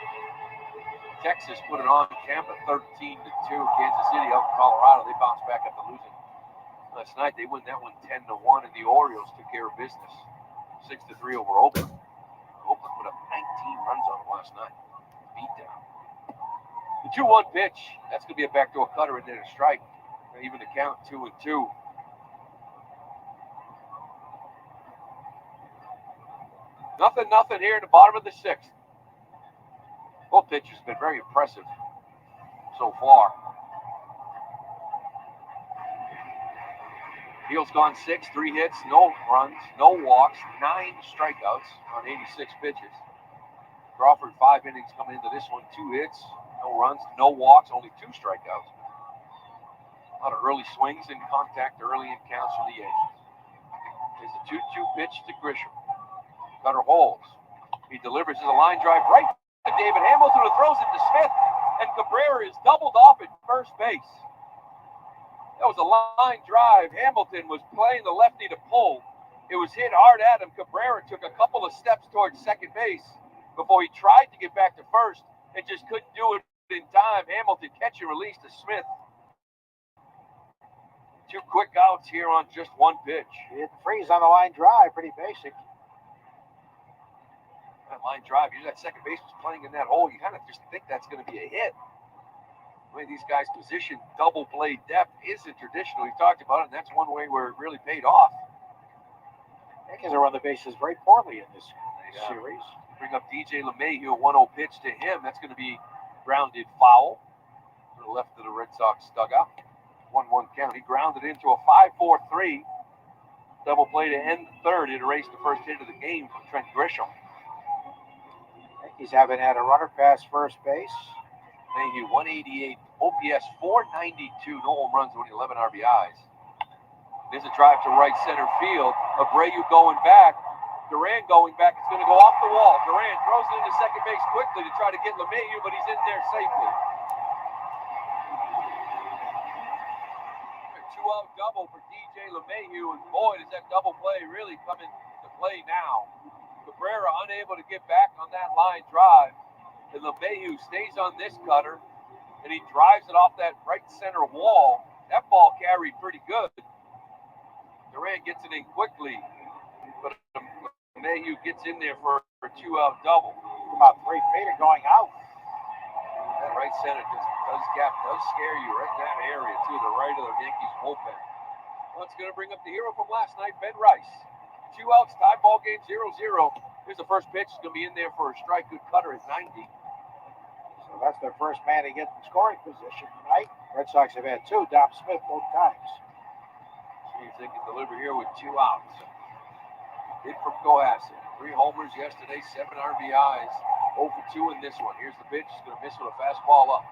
Texas put it on Tampa 13-2. Kansas City out in Colorado, they bounced back after losing last night. They win that one 10-1, and the Orioles took care of business 6-3 over Oakland. Oakland put up 19 runs on them last night. Beat down. The 2-1 pitch, that's going to be a backdoor cutter in there to strike. Even the count 2-2. Nothing here in the bottom of the sixth. Both pitchers have been very impressive so far. Fields gone 6, 3 hits, no runs, no walks, 9 strikeouts on 86 pitches. Crawford, 5 innings coming into this one, 2 hits, no runs, no walks, only 2 strikeouts. A lot of early swings and contact early in counts for the Yankees. There's a 2-2 pitch to Grisham. Cutter holds. He delivers as a line drive right to David Hamilton, who throws it to Smith, and Cabrera is doubled off at first base. That was a line drive. Hamilton was playing the lefty to pull. It was hit hard at him. Cabrera took a couple of steps towards second base before he tried to get back to first and just couldn't do it in time. Hamilton catch and release to Smith. 2 quick outs here on just 1 pitch. He hit the freeze on the line drive, pretty basic. That line drive, you that second base was playing in that hole, you kind of just think that's going to be a hit. The way these guys position double play depth isn't traditional. We've talked about it, and that's one way where it really paid off. Yankees are on the bases very poorly in this series. Bring up DJ LeMahieu, a 1-0 pitch to him. That's going to be grounded foul to the left of the Red Sox dugout. 1-1 count. He grounded into a 5-4-3 double play to end the third. It erased the first hit of the game from Trent Grisham. Yankees haven't had a runner past first base. Mayhew 188, OPS 492, no home runs, only 11 RBIs. There's a drive to right center field. Abreu going back. Duran going back. It's going to go off the wall. Duran throws it into second base quickly to try to get LeMahieu, but he's in there safely. A 2-out double for DJ LeMahieu, and boy, does that double play really come into play now. Cabrera unable to get back on that line drive, and LeMahieu stays on this cutter, and he drives it off that right center wall. That ball carried pretty good. Duran gets it in quickly, but LeMahieu gets in there for a 2-out double. About 3 feet of going out. That right center does scare you right in that area to the right of the Yankees bullpen. Well, it's going to bring up the hero from last night, Ben Rice. 2 outs, tie ball game 0-0. Here's the first pitch. It's going to be in there for a strike. Good cutter at 90. So that's their first man to get in scoring position tonight. Red Sox have had 2. Dom Smith both times. See if they can deliver here with 2 outs. Hit from Cohasset. 3 homers yesterday, 7 RBIs. 0 for 2 in this one. Here's the pitch. He's going to miss with a fastball up.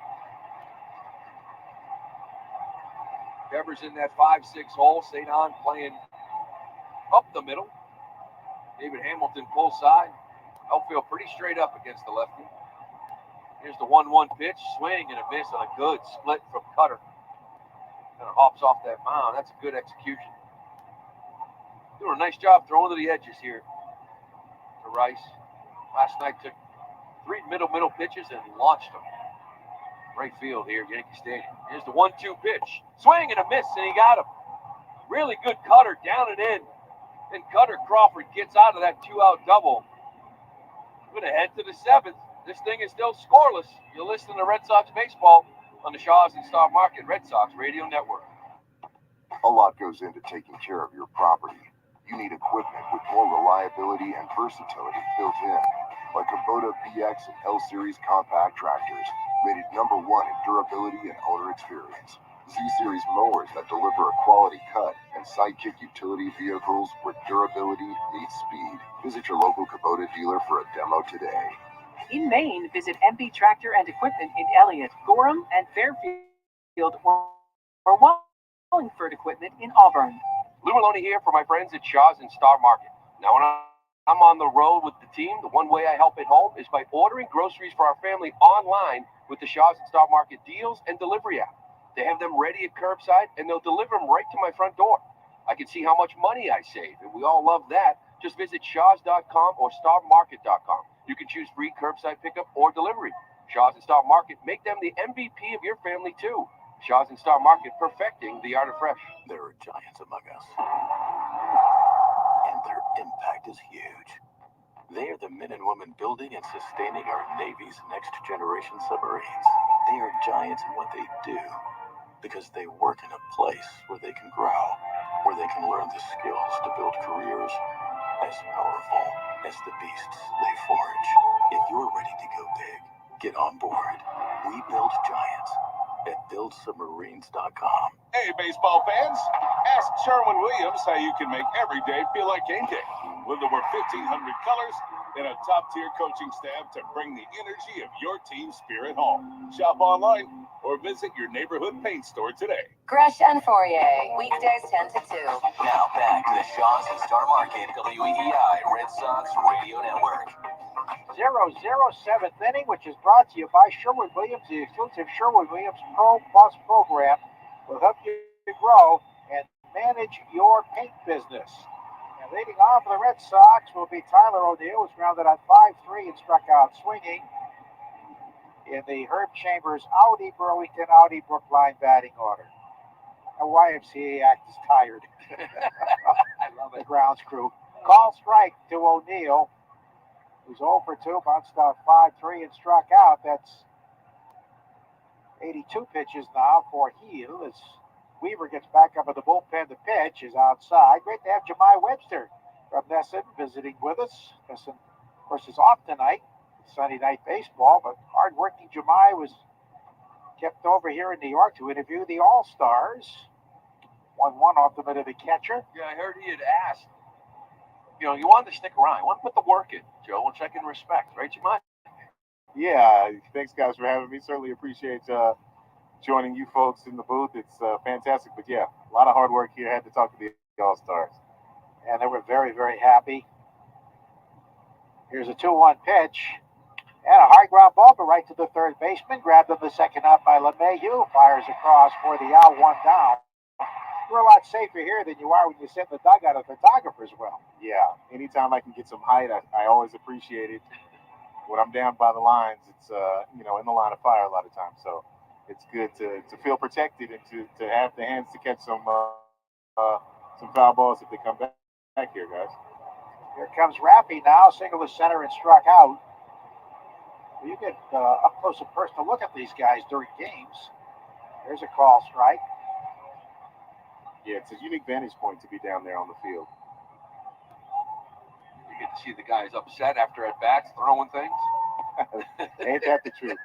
Devers in that 5-6 hole. St. On playing up the middle. David Hamilton full side. Outfield pretty straight up against the lefty. Here's the 1-1 pitch. Swing and a miss on a good split from Cutter. Kind of hops off that mound. That's a good execution. Doing a nice job throwing to the edges here to Rice. Last night took 3 middle pitches and launched them. Right field here at Yankee Stadium. Here's the 1-2 pitch. Swing and a miss, and he got him. Really good cutter down and in. And Cutter Crawford gets out of that 2-out double. We're going to head to the 7th. This thing is still scoreless. You're listening to Red Sox baseball on the Shaws and Star Market Red Sox Radio Network. A lot goes into taking care of your property. You need equipment with more reliability and versatility built in, like Kubota BX and L Series compact tractors, rated #1 in durability and owner experience. Z-Series mowers that deliver a quality cut, and Sidekick utility vehicles where durability meets speed. Visit your local Kubota dealer for a demo today. In Maine, visit MP Tractor and Equipment in Elliott, Gorham, and Fairfield, or Wallingford Equipment in Auburn. Lou Maloney here for my friends at Shaws and Star Market. Now, when I'm on the road with the team, the one way I help at home is by ordering groceries for our family online with the Shaws and Star Market deals and delivery app. They have them ready at curbside, and they'll deliver them right to my front door. I can see how much money I save, and we all love that. Just visit Shaws.com or StarMarket.com. You can choose free curbside pickup or delivery. Shaws and Star Market, make them the MVP of your family too. Shaws and Star Market, perfecting the art of fresh. There are giants among us, and their impact is huge. They are the men and women building and sustaining our Navy's next generation submarines. They are giants in what they do, because they work in a place where they can grow, where they can learn the skills to build careers as powerful as the beasts they forge. If you're ready to go big, get on board. We build giants at buildsubmarines.com. Hey, baseball fans, ask Sherwin Williams how you can make every day feel like game day. With over 1,500 colors and a top-tier coaching staff to bring the energy of your team spirit home. Shop online or visit your neighborhood paint store today. Gresh and Fourier, weekdays 10 to 2. Now back to the Shaws and Star Market WEEI Red Sox Radio Network. 0-0 seventh inning, which is brought to you by Sherwin-Williams. The exclusive Sherwin-Williams Pro Plus program will help you grow and manage your paint business. And leading off for the Red Sox will be Tyler O'Neill, who's grounded on 5-3 and struck out swinging in the Herb Chambers Audi Burlington Audi Brookline batting order. The YMCA act is tired. I love The grounds crew. Call strike to O'Neill, who's 0 for 2, bounced off 5-3 and struck out. That's 82 pitches now for Heel as Weaver gets back up in the bullpen. The pitch is outside. Great to have Jemai Webster from Nesson visiting with us. Nesson, of course, is off tonight. It's Sunday night baseball, but hard-working Jemai was kept over here in New York to interview the All-Stars. 1-1 off the middle of the catcher. Yeah, I heard he had asked. You know, you wanted to stick around. You want to put the work in, Joe, which I can respect, right, Jemai? Yeah, thanks, guys, for having me. Certainly appreciate joining you folks in the booth. It's fantastic. But, yeah, a lot of hard work here. I had to talk to the All-Stars. And they were very, very happy. Here's a 2-1 pitch. And a high ground ball, but right to the third baseman. Grabbed on the second out by LeMahieu. Fires across for the out, 1 down. You're a lot safer here than you are when you sit in the dugout of photographers. Well, yeah, anytime I can get some height, I always appreciate it. When I'm down by the lines, it's in the line of fire a lot of times. So it's good to feel protected and to have the hands to catch some foul balls if they come back here, guys. Here comes Raffy now, single to center and struck out. You get up close and personal look at these guys during games. There's a call strike. Yeah, it's a unique vantage point to be down there on the field. You get to see the guys upset after at bats, throwing things. Ain't that the truth?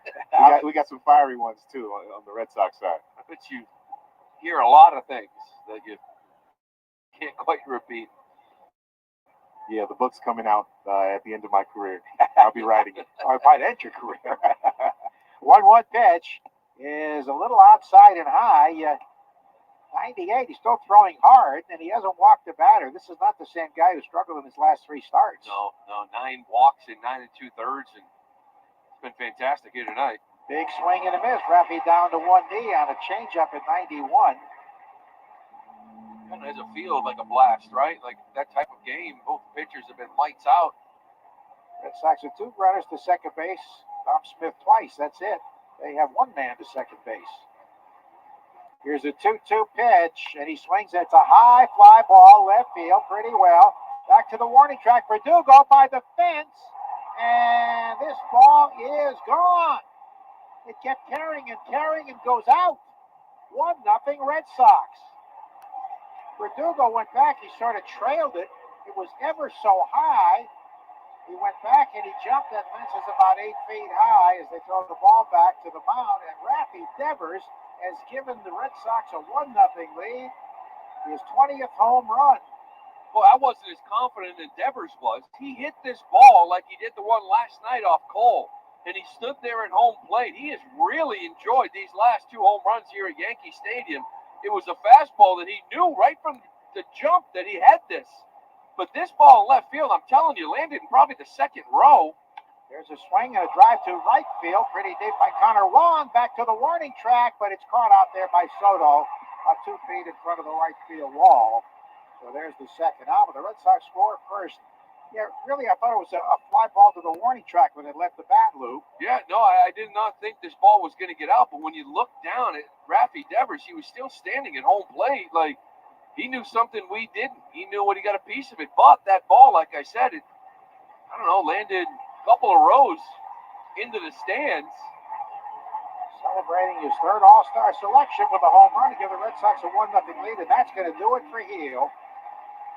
We got some fiery ones too on the Red Sox side. I bet you hear a lot of things that you can't quite repeat. Yeah, the book's coming out at the end of my career. I'll be writing it. Or it might end your career. 1-1 pitch is a little outside and high. 98, he's still throwing hard, and he hasn't walked the batter. This is not the same guy who struggled in his last 3 starts. No, 9 walks in 9 2/3, and it's been fantastic here tonight. Big swing and a miss. Raffy down to 1 knee on a changeup at 91. Kind of has a feel like a blast, right? Like that type of game. Both pitchers have been lights out. Red Sox have 2 runners to second base. Tom Smith twice. That's it. They have 1 man to second base. Here's a 2-2 pitch, and he swings. It's a high fly ball, left field, pretty well. Back to the warning track. Verdugo by the fence, and this ball is gone. It kept carrying and goes out. 1-0 Red Sox. Verdugo went back. He sort of trailed it. It was ever so high. He went back and he jumped. That fence is about 8 feet high as they throw the ball back to the mound. And Raffy Devers has given the Red Sox a 1-0 lead. His 20th home run. Well, I wasn't as confident as Devers was. He hit this ball like he did the one last night off Cole. And he stood there at home plate. He has really enjoyed these last 2 home runs here at Yankee Stadium. It was a fastball that he knew right from the jump that he had this. But this ball in left field, I'm telling you, landed in probably the second row. There's a swing and a drive to right field. Pretty deep by Connor Wong. Back to the warning track, but it's caught out there by Soto. About 2 feet in front of the right field wall. So there's the second out, but the Red Sox score first. Yeah, really, I thought it was a fly ball to the warning track when it left the bat loop. Yeah, no, I did not think this ball was going to get out, but when you look down at Rafi Devers, he was still standing at home plate. Like, he knew something we didn't. He knew when he got a piece of it. But that ball, like I said, it, I don't know, landed a couple of rows into the stands. Celebrating his third All-Star selection with a home run to give the Red Sox a 1-0 lead, and that's going to do it for Heel.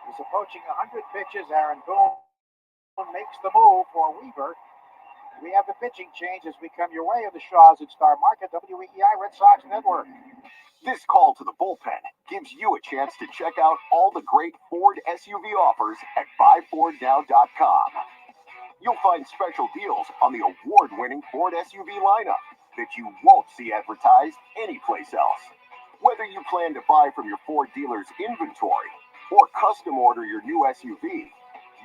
He's approaching 100 pitches. Aaron Boone makes the move for Weaver. We have the pitching change as we come your way of the Shaws at Star Market, WEEI Red Sox Network. This call to the bullpen gives you a chance to check out all the great Ford SUV offers at buyfordnow.com. You'll find special deals on the award-winning Ford SUV lineup that you won't see advertised anyplace else. Whether you plan to buy from your Ford dealer's inventory or custom order your new SUV,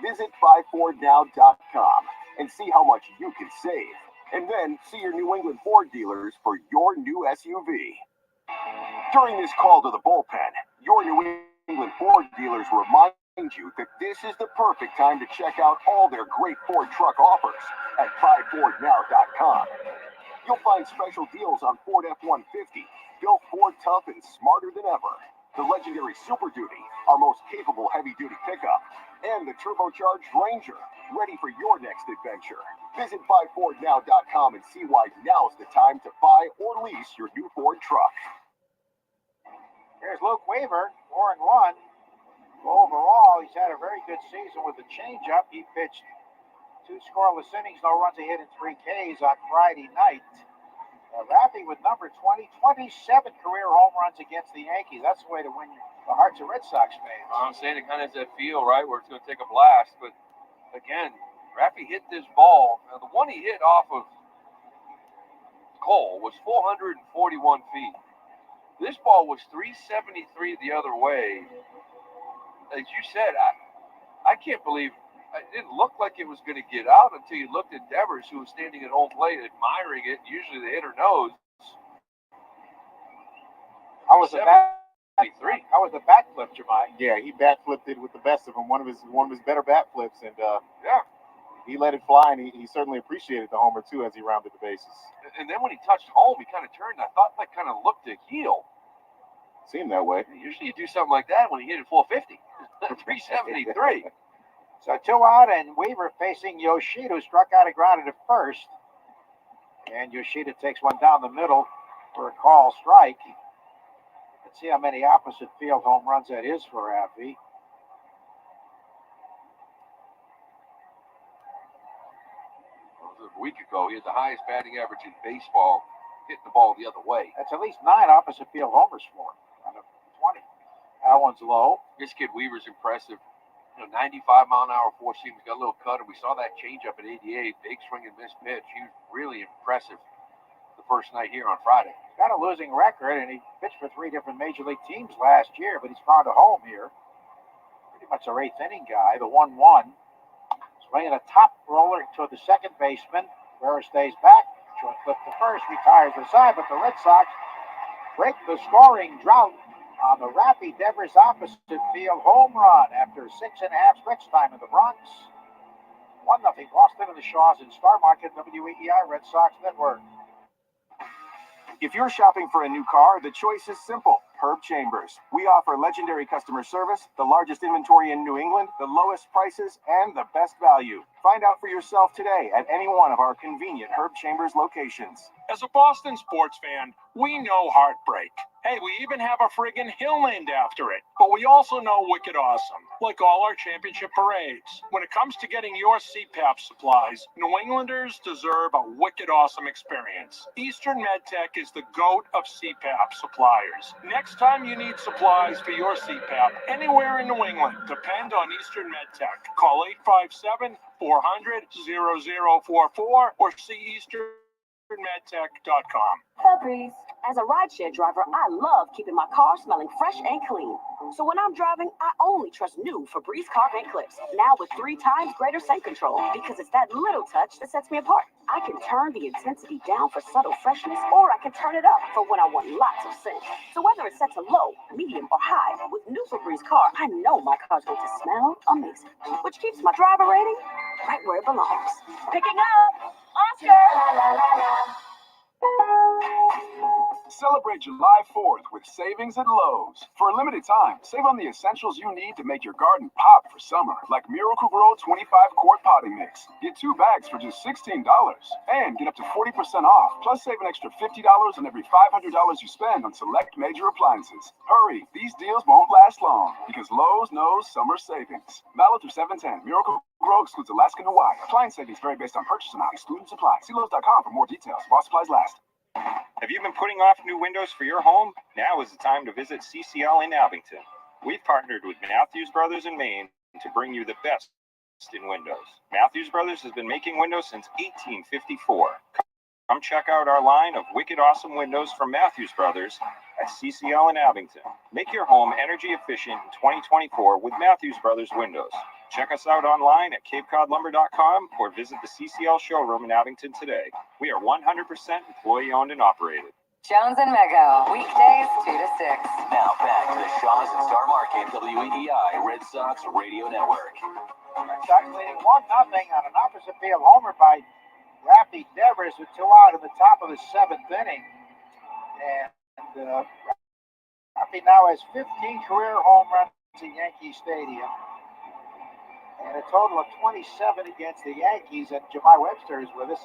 visit buyfordnow.com and see how much you can save. And then see your New England Ford dealers for your new SUV. During this call to the bullpen, your New England Ford dealers remind you that this is the perfect time to check out all their great Ford truck offers at buyfordnow.com. You'll find special deals on Ford F-150, built Ford tough and smarter than ever. The legendary Super Duty, our most capable heavy-duty pickup, and the turbocharged Ranger, ready for your next adventure. Visit buyfordnow.com and see why now's the time to buy or lease your new Ford truck. Here's Luke Weaver, 4-1. Overall, he's had a very good season with the changeup. He pitched 2 scoreless innings, no runs, a hit, and 3 Ks on Friday night. Rafi with number 20, 27 career home runs against the Yankees. That's the way to win the hearts of Red Sox fans. I'm saying it kind of has that feel, right, where it's going to take a blast. But, again, Rafi hit this ball. Now, the one he hit off of Cole was 441 feet. This ball was 373 the other way. As you said, I can't believe it didn't look like it was going to get out until you looked at Devers, who was standing at home plate admiring it. Usually the hitter knows. How was the bat flip, Jemai? Yeah, he bat flipped it with the best of them. One of his better bat flips, and yeah, he let it fly, and he certainly appreciated the homer too as he rounded the bases. And then when he touched home, he kind of turned. I thought that kind of looked to heel. Seemed that way. Usually you do something like that when you hit it 450, 373. So 2 out, and Weaver facing Yoshida, who struck out and grounded at first. And Yoshida takes one down the middle for a call strike. Let's see how many opposite field home runs that is for Rafi. A week ago, he had the highest batting average in baseball, hitting the ball the other way. That's at least 9 opposite field homers for him out of 20. That one's low. This kid Weaver's impressive. 95-mile-an-hour four-seam. He's got a little cutter. We saw that change up at 88. Big swing and miss pitch. He was really impressive the first night here on Friday. He's got a losing record, and he pitched for 3 different major league teams last year, but he's found a home here. Pretty much a 8th inning guy, the 1-1. Swinging a top roller to the second baseman. Rivera stays back. Short flip to first. Retires the side, but the Red Sox break the scoring drought on the Rafi Devers opposite field home run after 6.5 stretch time in the Bronx. 1-0 Boston and the Shaws in Star Market, WEEI Red Sox Network. If you're shopping for a new car, the choice is simple. Herb Chambers. We offer legendary customer service, the largest inventory in New England, the lowest prices, and the best value. Find out for yourself today at any one of our convenient Herb Chambers locations. As a Boston sports fan, we know heartbreak. Hey, we even have a friggin' hill named after it. But we also know wicked awesome, like all our championship parades. When it comes to getting your CPAP supplies, New Englanders deserve a wicked awesome experience. Eastern MedTech is the GOAT of CPAP suppliers. Next time you need supplies for your CPAP anywhere in New England, depend on Eastern MedTech. Call 857-400-0044 or see Eastern medtech.com. Febreze. As a rideshare driver, I love keeping my car smelling fresh and clean. So when I'm driving, I only trust new Febreze car vent clips. Now with 3 times greater scent control, because it's that little touch that sets me apart. I can turn the intensity down for subtle freshness, or I can turn it up for when I want lots of scent. So whether it's set to low, medium, or high, with new Febreze car, I know my car's going to smell amazing, which keeps my driver rating right where it belongs. Picking up Oscar! La, la, la, la. Celebrate July 4th with savings at Lowe's. For a limited time, save on the essentials you need to make your garden pop for summer, like Miracle-Gro 25-quart potting mix. Get 2 bags for just $16 and get up to 40% off, plus save an extra $50 on every $500 you spend on select major appliances. Hurry, these deals won't last long because Lowe's knows summer savings. Valid through 7/10. Miracle-Gro excludes Alaska and Hawaii. Appliance savings vary based on purchase amount, excluding supply. See Lowe's.com for more details. While supplies last. Have you been putting off new windows for your home? Now is the time to visit CCL in Abington. We've partnered with Matthews Brothers in Maine to bring you the best in windows. Matthews Brothers has been making windows since 1854. Come check out our line of wicked awesome windows from Matthews Brothers at CCL in Abington. Make your home energy efficient in 2024 with Matthews Brothers windows. Check us out online at capecodlumber.com or visit the CCL showroom in Abington today. We are 100% employee owned and operated. Jones and Mego, weekdays 2 to 6. Now back to the Shaws and Star Market WEEI Red Sox Radio Network. Red Sox leading 1-0 on an opposite field homer by Rafi Devers with 2 out in the top of the 7th inning. And Rafi now has 15 career home runs at Yankee Stadium. And a total of 27 against the Yankees. And Jemai Webster is with us,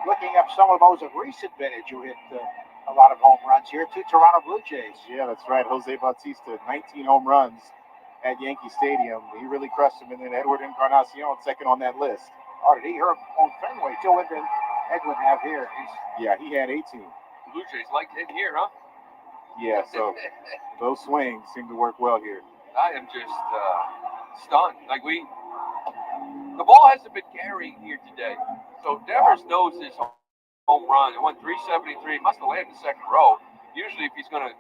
looking up some of those of recent vintage who hit a lot of home runs here. 2 Toronto Blue Jays. Yeah, that's right. Jose Bautista, 19 home runs at Yankee Stadium. He really crushed him. And then Edward Encarnacion, second on that list. Oh, did he hurt on Fenway too? What did Edwin have here? Yeah, he had 18. Blue Jays like hitting here, huh? Yeah, so those swings seem to work well here. I am just stunned. Like the ball hasn't been carrying here today. So Devers knows his home run. It went 373. He must have landed the second row. Usually if he's going to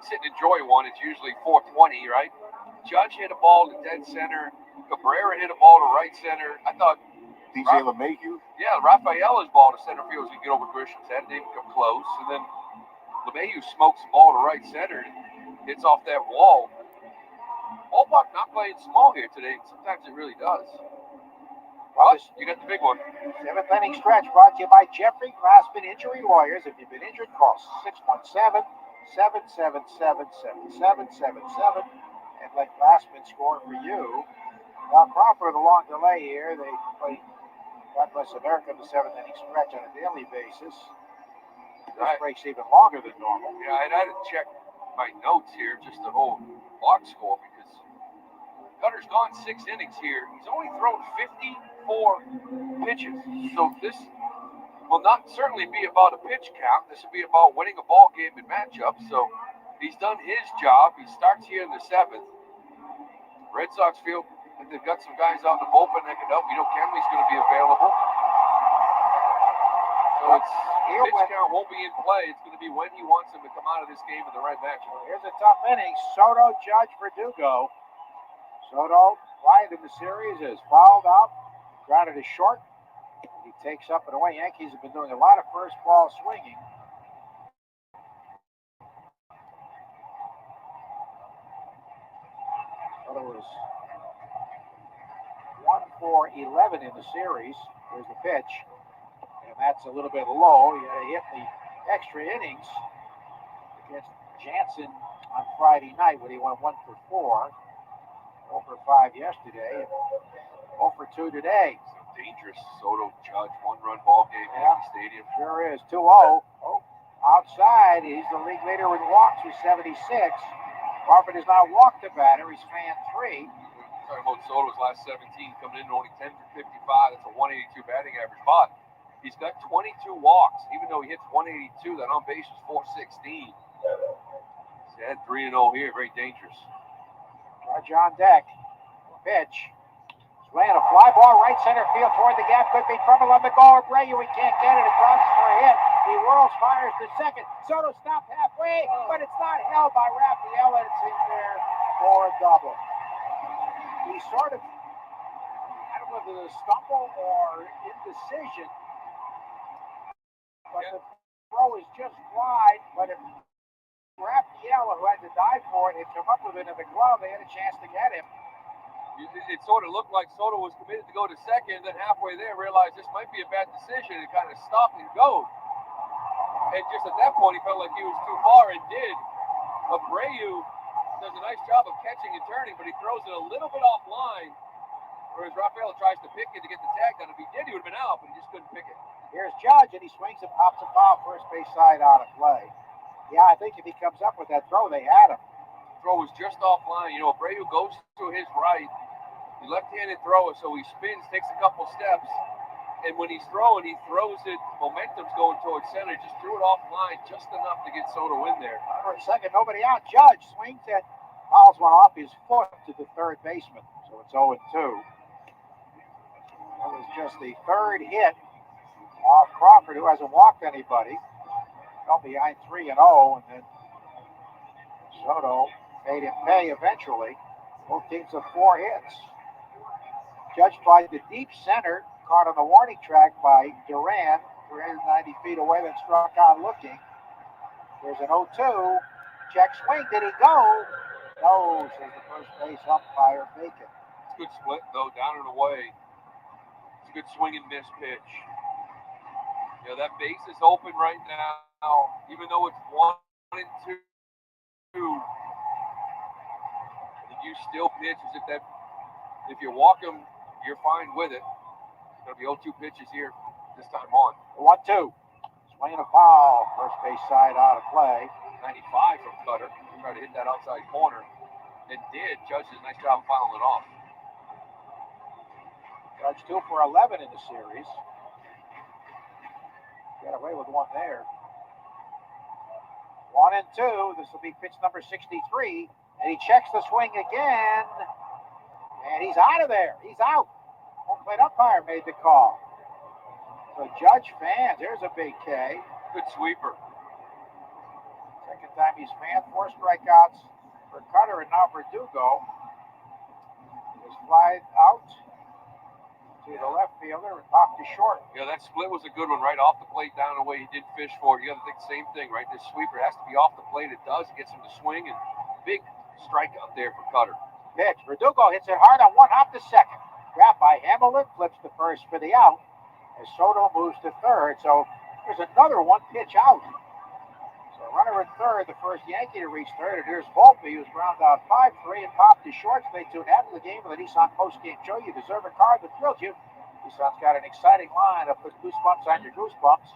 sit and enjoy one, it's usually 420, right? Judge hit a ball to dead center. Cabrera hit a ball to right center. I thought DJ LeMahieu? Yeah, Rafaela's ball to center field as he get over Grisham's head. Didn't come close. And then LeMahieu smokes the ball to right center. Hits off that wall. Ballpark not playing small here today. Sometimes it really does. Well, you got the big one. 7th inning stretch brought to you by Jeffrey Glassman Injury Lawyers. If you've been injured, call 617-777-7777 and let Glassman score for you. Now Crawford, a long delay here. They play God Bless America in the 7th inning stretch on a daily basis. This break's even longer than normal. Yeah, I had to check my notes here just to hold box score because Cutter's gone 6 innings here. He's only thrown 54 pitches. So this will not certainly be about a pitch count. This will be about winning a ball game in matchup. So he's done his job. He starts here in the 7th. Red Sox feel that they've got some guys out in the bullpen that can help. You know, Kenley's going to be available. So pitch count won't be in play. It's going to be when he wants him to come out of this game in the right matchup. Here's a tough inning. Soto, Judge, Verdugo. Soto, quiet in the series, is fouled out, grounded to short. He takes up and away. Yankees have been doing a lot of first ball swinging. Soto was 1 for 11 in the series. There's the pitch. And that's a little bit low. He had to hit the extra innings against Jansen on Friday night when he went 1 for 4. 0 for 5 yesterday, and 0 for 2 today. Dangerous Soto Judge 1-run ball game at Yankee Stadium. Sure is. 2-0. Oh, outside, he's the league leader with walks with 76. Crawford has now walked the batter. He's fanned 3. Talking about Soto's last 17 coming in only 10 for 55. That's a 182 batting average. But he's got 22 walks. Even though he hits 182, that on base is 416. He's had 3-0 here. Very dangerous. Judge on deck. Pitch. Swinging a fly ball right center field toward the gap. Could be trouble on the goal. Abreu, we can't get it. Across for a hit. He whirls, fires to second. Soto stopped halfway, but it's not held by Raphael, and it's in there for a double. He sort of, I don't know whether it was a stumble or indecision, but the throw is just wide. But if Raphael, who had to dive for it, had come up with it in the glove, they had a chance to get him. It sort of looked like Soto was committed to go to second, then halfway there realized this might be a bad decision and kind of stopped and go. And just at that point, he felt like he was too far and did. Abreu does a nice job of catching and turning, but he throws it a little bit offline, whereas Raphael tries to pick it to get the tag done. If he did, he would have been out, but he just couldn't pick it. Here's Judge, and he swings and pops a foul, first base side out of play. Yeah, I think if he comes up with that throw, they had him. Throw was just offline. You know, Abreu goes to his right. He left-handed thrower, so he spins, takes a couple steps, and when he's throwing, he throws it. Momentum's going towards center. Just threw it offline just enough to get Soto in there. For a second, nobody out. Judge swings it, fouls one off his foot to the third baseman. So it's 0-2. That was just the third hit off Crawford, who hasn't walked anybody. Fell behind 3-0, and then Soto made him pay eventually. Both teams have 4 hits. Judge by the deep center, caught on the warning track by Duran, 390 feet away, then struck out looking. There's an 0-2. Check swing. Did he go? No, says the first base umpire, Bacon. It's a good split, though, down and away. It's a good swing and miss pitch. You know, that base is open right now, even though it's 1-2. If you still pitch as if you walk them, you're fine with it. It's going to be 0-2 pitches here this time on. 1-2. Swing and a foul. First base side out of play. 95 from Cutter. Tried to hit that outside corner. And did. Judge did a nice job of fouling it off. Judge 2 for 11 in the series. Got away with one there. 1-2. This will be pitch number 63. And he checks the swing again. And he's out of there. He's out. Home plate umpire made the call. So Judge fans, there's a big K. Good sweeper. Second time he's fanned. 4 strikeouts for Cutter and now Verdugo. Just flied out to the left fielder and popped to short. Yeah, that split was a good one right off the plate down the way he did fish for it. You got to think the same thing, right? This sweeper has to be off the plate. It does. It gets him to swing, and big strikeout there for Cutter. Pitch. Verdugo hits it hard on one hop to second. Grabbed by Hamilton, flips to first for the out as Soto moves to third. So there's another one pitch out. So runner at third, the first Yankee to reach third. And here's Volpe, who's ground out 5-3 and popped to short. Stay tuned after the game with the Nissan post-game show. You deserve a car that thrills you. Nissan's got an exciting line to put goosebumps on your goosebumps.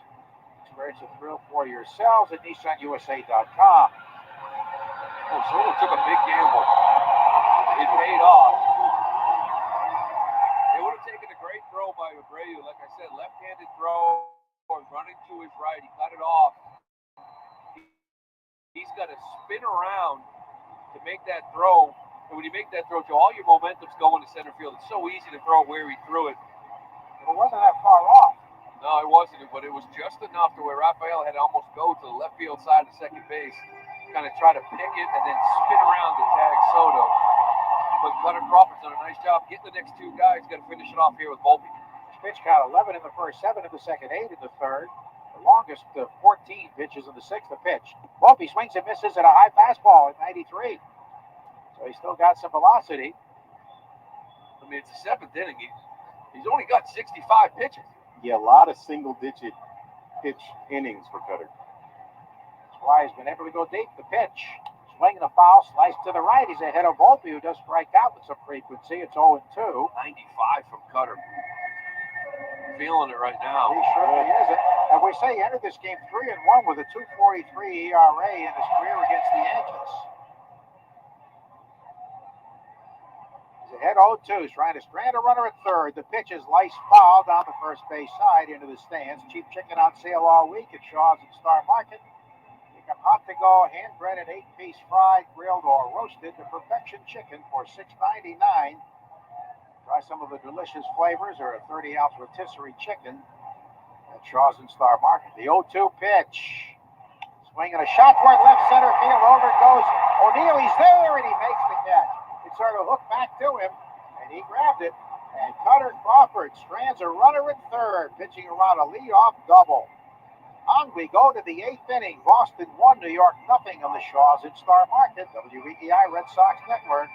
Experience the thrill for yourselves at NissanUSA.com. Oh, Soto took a big gamble. It paid off. It would have taken a great throw by Abreu. Like I said, left-handed throw, running to his right. He cut it off. He's got to spin around to make that throw. And when you make that throw, Joe, all your momentum's going to center field. It's so easy to throw where he threw it. It wasn't that far off. No, it wasn't, but it was just enough to where Raphael had to almost go to the left field side of second base, kind of try to pick it and then spin around to tag Soto. But Cutter Crawford's done a nice job getting the next 2 guys. Got to finish it off here with Volpe. Pitch count 11 in the first, 7 in the second, 8 in the third. The longest 14 pitches in the sixth. The pitch. Volpe swings and misses at a high fastball at 93. So he's still got some velocity. I mean, it's the 7th inning. He's only got 65 pitches. Yeah, a lot of single-digit pitch innings for Cutter. That's why he's been able to go deep. The pitch. Swinging a foul, slice to the right. He's ahead of Volpe, who does strike out with some frequency. It's 0-2. 95 from Cutter. Feeling it right now. He certainly is. And we say he entered this game 3-1 with a 2.43 ERA in his career against the Yankees. He's ahead 0-2. He's trying to strand a runner at third. The pitch is lice foul down the first base side into the stands. Cheap chicken on sale all week at Shaw's and Star Market. Hot to go, hand breaded 8-piece fried, grilled, or roasted. The perfection chicken for $6.99. Try some of the delicious flavors or a 30-ounce rotisserie chicken at Shaw's and Star Market. The 0-2 pitch. Swinging a shot toward left center field. Over goes O'Neill. He's there, and he makes the catch. It sort of hooked back to him, and he grabbed it. And Cutter Crawford strands a runner at third, pitching around a leadoff double. On we go to the 8th inning. Boston 1, New York nothing on the Shaw's and Star Market. WEEI Red Sox Network.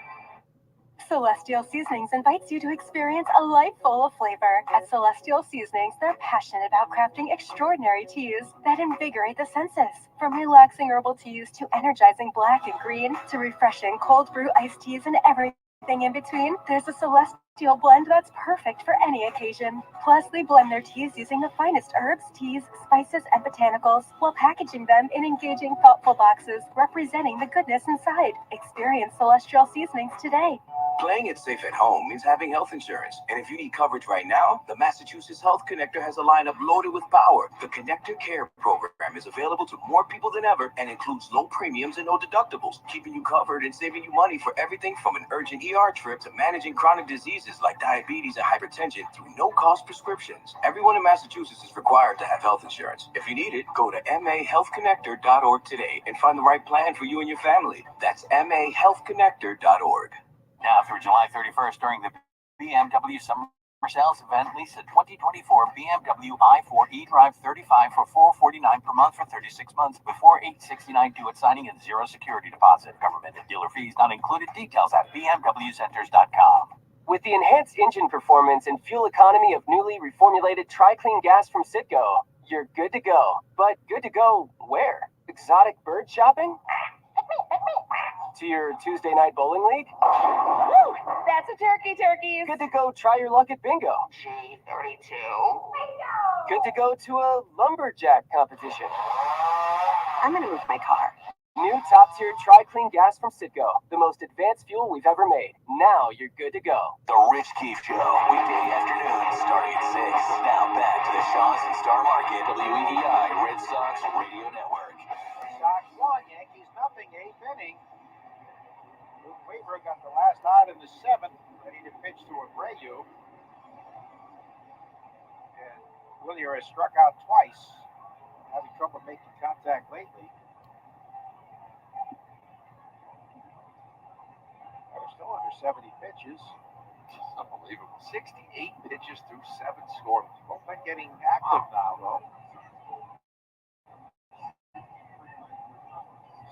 Celestial Seasonings invites you to experience a life full of flavor. At Celestial Seasonings, they're passionate about crafting extraordinary teas that invigorate the senses. From relaxing herbal teas to energizing black and green to refreshing cold brew iced teas and everything in between, there's a Celestial blend that's perfect for any occasion. Plus, they blend their teas using the finest herbs, teas, spices, and botanicals while packaging them in engaging, thoughtful boxes representing the goodness inside. Experience Celestial Seasonings today. Playing it safe at home means having health insurance. And if you need coverage right now, the Massachusetts Health Connector has a lineup loaded with power. The Connector Care program is available to more people than ever and includes low premiums and no deductibles, keeping you covered and saving you money for everything from an urgent ER trip to managing chronic diseases like diabetes and hypertension through no-cost prescriptions. Everyone in Massachusetts is required to have health insurance. If you need it, go to mahealthconnector.org today and find the right plan for you and your family. That's mahealthconnector.org. Now through July 31st during the BMW Summer Sales Event, lease a 2024 BMW i4 eDrive 35 for $449 per month for 36 months with $4,869 due at signing and zero security deposit. Government and dealer fees not included. Details at bmwcenters.com. With the enhanced engine performance and fuel economy of newly reformulated Tri-Clean gas from Citgo, you're good to go. But good to go where? Exotic bird shopping? To your Tuesday night bowling league? Woo! That's a turkey, turkeys. Good to go try your luck at bingo. G32. Bingo! Good to go to a lumberjack competition. I'm gonna move my car. New top-tier Tri-Clean gas from Citgo, the most advanced fuel we've ever made. Now you're good to go. The Rich Keefe Show, weekday afternoons starting at 6. Now back to the Shaw's and Star Market, WEEI Red Sox Radio Network. Sox 1, Yankees nothing, 8th inning. Luke Weaver got the last out in the 7th, ready to pitch to Abreu. And Willier has struck out twice, having trouble making contact lately. They're still under 70 pitches. Unbelievable. 68 pitches through 7 scorers. Both been getting active now, though.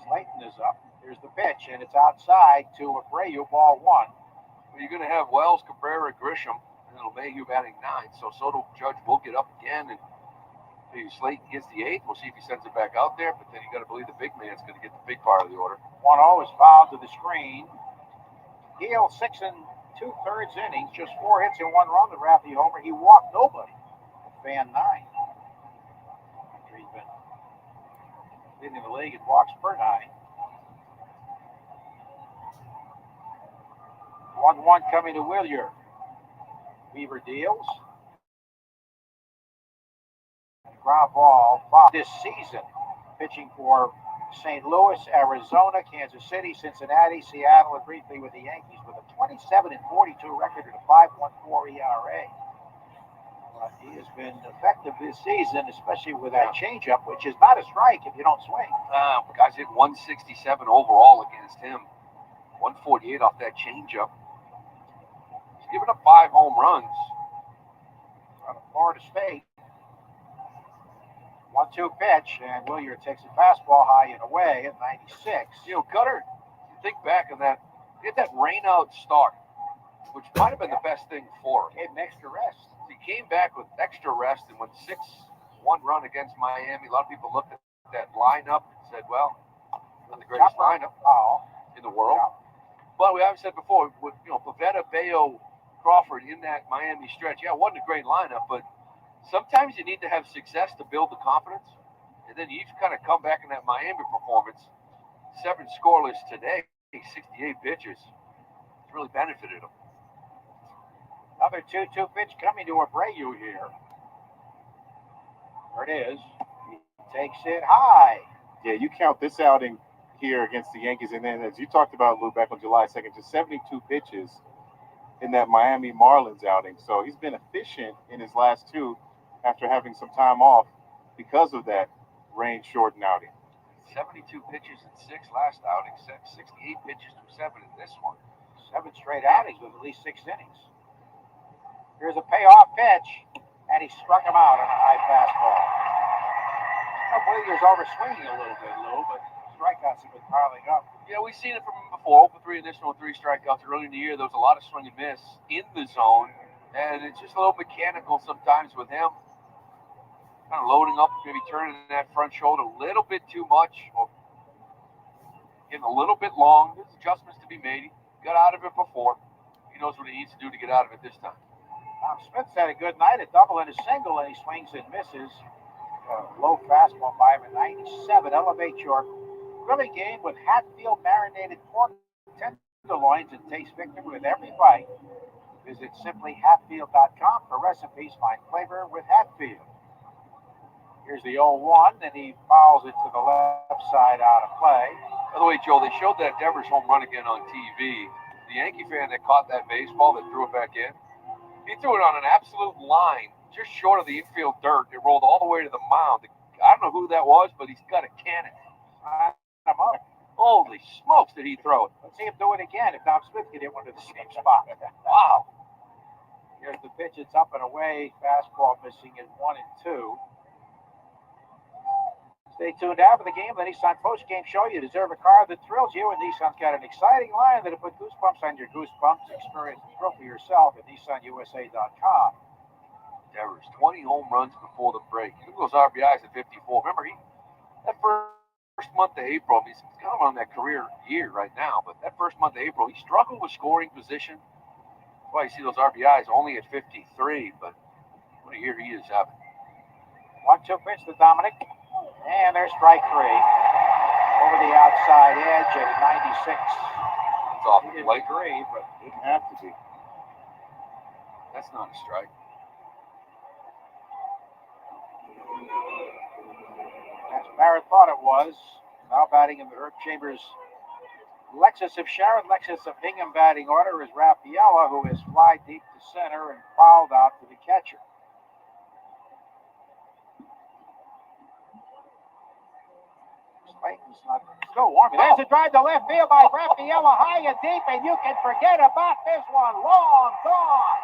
Slayton is up. Here's the pitch, and it's outside to Abreu, ball 1. Well, you're going to have Wells, Cabrera, Grisham, and it'll Mayhew batting 9. So Soto Judge will get up again, and maybe Slayton gets the 8th. We'll see if he sends it back out there, but then you got to believe the big man's going to get the big part of the order. 1-0 is fouled to the screen. Gale 6 2/3 innings, just 4 hits and 1 run to Raffy homer. He walked nobody. Fan 9. After he's been leading the league in walks per 9. 1-1 coming to Willier. Weaver deals. Ground ball this season. Pitching for St. Louis, Arizona, Kansas City, Cincinnati, Seattle, and briefly with the Yankees with a 27-42 record and a 5.14 ERA. But he has been effective this season, especially with that changeup, which is not a strike if you don't swing. Guys hit 167 overall against him. 148 off that changeup. He's given up 5 home runs. Out of Florida State. 1-2 pitch, and Willier takes a fastball high and away at 96. You know, Cutter, you think back on that, he had that rain-out start, which might have been the best thing for him. Gave him extra rest. He came back with extra rest and went 6-1 run against Miami. A lot of people looked at that lineup and said, well, not the greatest lineup in the world. Yeah. But we have said before, with Pavetta, Bayo, Crawford in that Miami stretch, yeah, it wasn't a great lineup, but sometimes you need to have success to build the confidence, and then you kind of come back in that Miami performance. 7 scoreless today, 68 pitches. It's really benefited him. Another 2-2 pitch coming to Abreu here. There it is. He takes it high. Yeah, you count this outing here against the Yankees, and then as you talked about, Lou, back on July 2nd, to 72 pitches in that Miami Marlins outing. So he's been efficient in his last 2. after having some time off because of that rain-shortened outing. 72 pitches in 6 last outing, 68 pitches to 7 in this one. 7 straight outings with at least 6 innings. Here's a payoff pitch, and he struck him out on a high fastball. I believe he was overswinging a little bit, Lou, but strikeouts have been piling up. Yeah, we've seen it from him before. For 3 additional 3 strikeouts early in the year, there was a lot of swing and miss in the zone, and it's just a little mechanical sometimes with him. Kind of loading up, maybe turning that front shoulder a little bit too much, or getting a little bit long. There's adjustments to be made. He got out of it before. He knows what he needs to do to get out of it this time. Tom Smith's had a good night, a double and a single, and he swings and misses. Low fastball by him at 97. Elevate your grilling game with Hatfield marinated pork tenderloins and taste victory with every bite. Visit simplyhatfield.com for recipes. Find flavor with Hatfield. Here's the 0-1, and he fouls it to the left side out of play. By the way, Joe, they showed that Devers home run again on TV. The Yankee fan that caught that baseball that threw it back in, he threw it on an absolute line, just short of the infield dirt. It rolled all the way to the mound. I don't know who that was, but he's got a cannon. Holy smokes, did he throw it? Let's see him do it again if Tom Smith can hit one to the same spot. Wow. Here's the pitch. It's up and away. Fastball missing in 1 and 2. Stay tuned after the game. The Nissan post-game show. You deserve a car that thrills you, and Nissan's got an exciting line that'll put goosebumps on your goosebumps. Experience the thrill for yourself at NissanUSA.com. Devers, 20 home runs before the break. Look at those RBIs at 54. Remember, that first month of April, he's kind of on that career year right now, but that first month of April, he struggled with scoring position. That's why you see those RBIs only at 53, but what a year he is having. 1-2 pitch to Dominic. And there's strike 3. Over the outside edge at 96. It's off the plate. Agree, but didn't have to be. That's not a strike. As Barrett thought it was. Now batting in the Herb Chambers Lexus of Sharon, Lexus of Hingham batting order is Rafaela, who is fly deep to center and fouled out to the catcher. Slayton's not still warm. There's a drive to left field by Rafaela, high and deep, and you can forget about this one. Long gone.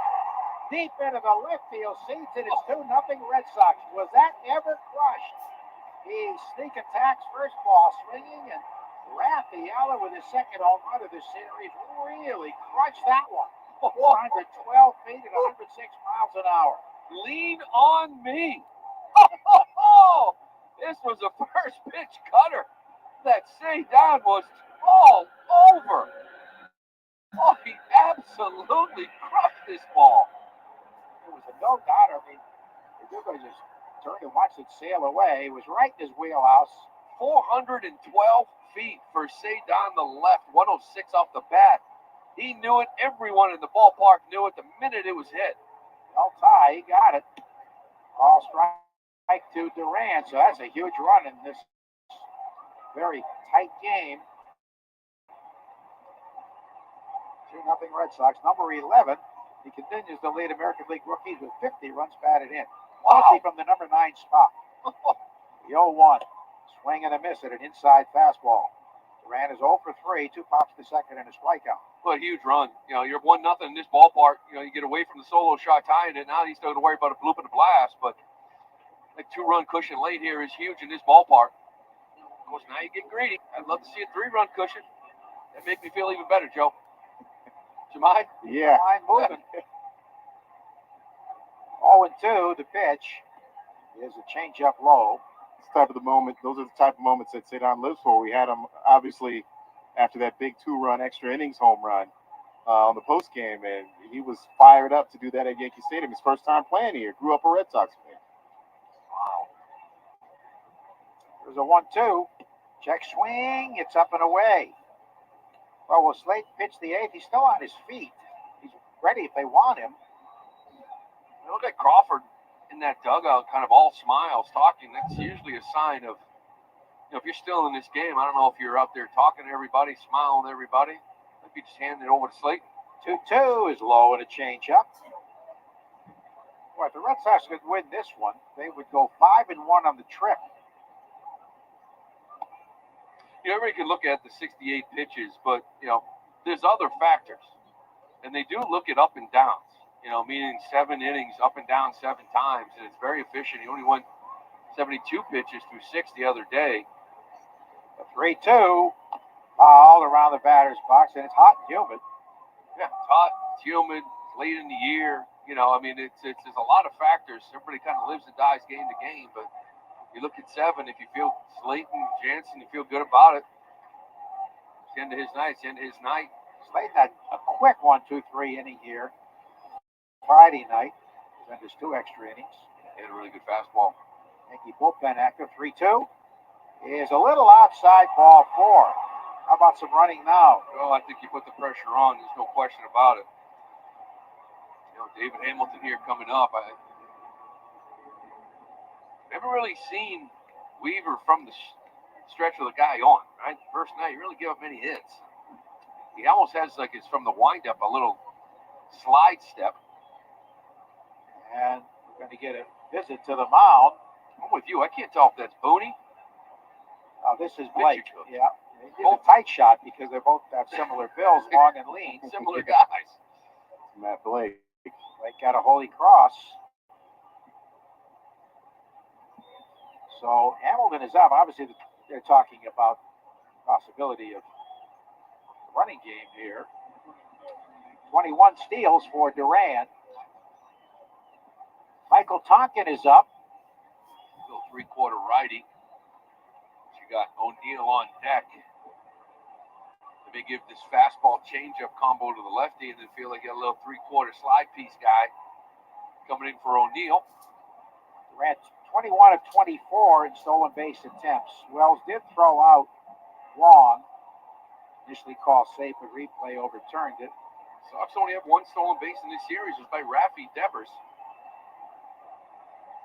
Deep into the left field seats, and it's 2-0 Red Sox. Was that ever crushed? He sneak attacks first ball swinging, and Rafaela with his second home run of the series really crushed that one. 112 feet at 106 miles an hour. Lean on me. This was a first pitch cutter that Cedon was all over. Oh, he absolutely crushed this ball. It was a no-doubter. I mean, if you're going to just turn and watch it sail away, it was right in his wheelhouse. 412 feet for Cedon the left, 106 off the bat. He knew it. Everyone in the ballpark knew it the minute it was hit. No tie, he got it. All strike to Duran, so that's a huge run in this very tight game. 2-0 Red Sox. Number 11, he continues to lead American League rookies with 50 runs batted in. Mostly from the number 9 spot. The 0-1. Swing and a miss at an inside fastball. Duran is 0 for 3, 2 pops to second and a strikeout. What a huge run. You know, you're 1-0 in this ballpark. You know, you get away from the solo shot tying it. Now he's still to worry about a bloop and a blast, but a 2-run cushion late here is huge in this ballpark. Of course, now you get greedy. I'd love to see a 3-run cushion. That'd make me feel even better, Joe. Jamai? Yeah. Line moving. 0-2, the pitch is a changeup low. Those are the type of moments that Cedon lives for. We had him, obviously, after that big 2-run extra innings home run on the post game, and he was fired up to do that at Yankee Stadium. His first time playing here. Grew up a Red Sox fan. Wow. There's a 1-2. Check swing. It's up and away. Well, will Slate pitch the 8th? He's still on his feet. He's ready if they want him. Look at Crawford in that dugout, kind of all smiles, talking. That's usually a sign of, you know, if you're still in this game, I don't know if you're out there talking to everybody, smiling to everybody. Maybe you just hand it over to Slate. 2-2 is low and a changeup. Well, if the Red Sox could win this one, they would go 5-1 on the trip. Everybody can look at the 68 pitches, but, there's other factors. And they do look at up and downs, meaning 7 innings, up and down 7 times, and it's very efficient. He only went 72 pitches through 6 the other day. A 3-2, foul around the batter's box, and it's hot and humid. Yeah, it's hot, it's humid, it's late in the year. It's there's a lot of factors. Everybody kind of lives and dies game to game, but you look at 7, if you feel Slayton, Jansen, you feel good about it. It's the end of his night. It's the end of his night. Slayton had a quick 1-2-3 inning here Friday night. Then there's 2 extra innings. He had a really good fastball. Yankee bullpen active. 3-2 is a little outside, ball 4. How about some running now? Well, I think you put the pressure on. There's no question about it. David Hamilton here coming up. I never really seen Weaver from the stretch of the guy on, right? First night, he really give up many hits. He almost has, like, it's from the windup, a little slide step. And we're going to get a visit to the mound. I'm with you. I can't tell if that's Booney. Oh, this is Blake. Yeah. They did a tight shot because they both have similar bills, long and lean. Similar guys. Matt Blake. Blake got a Holy Cross. So Hamilton is up. Obviously, they're talking about the possibility of the running game here. 21 steals for Durant. Michael Tonkin is up. Little 3-quarter righty. You got O'Neill on deck. They may give this fastball changeup combo to the lefty and then feel like you got a little 3-quarter slide piece guy coming in for O'Neill. Durant 21 of 24 in stolen base attempts. Wells did throw out long. Initially called safe, but replay overturned it. Sox only have 1 stolen base in this series. It was by Rafi Devers.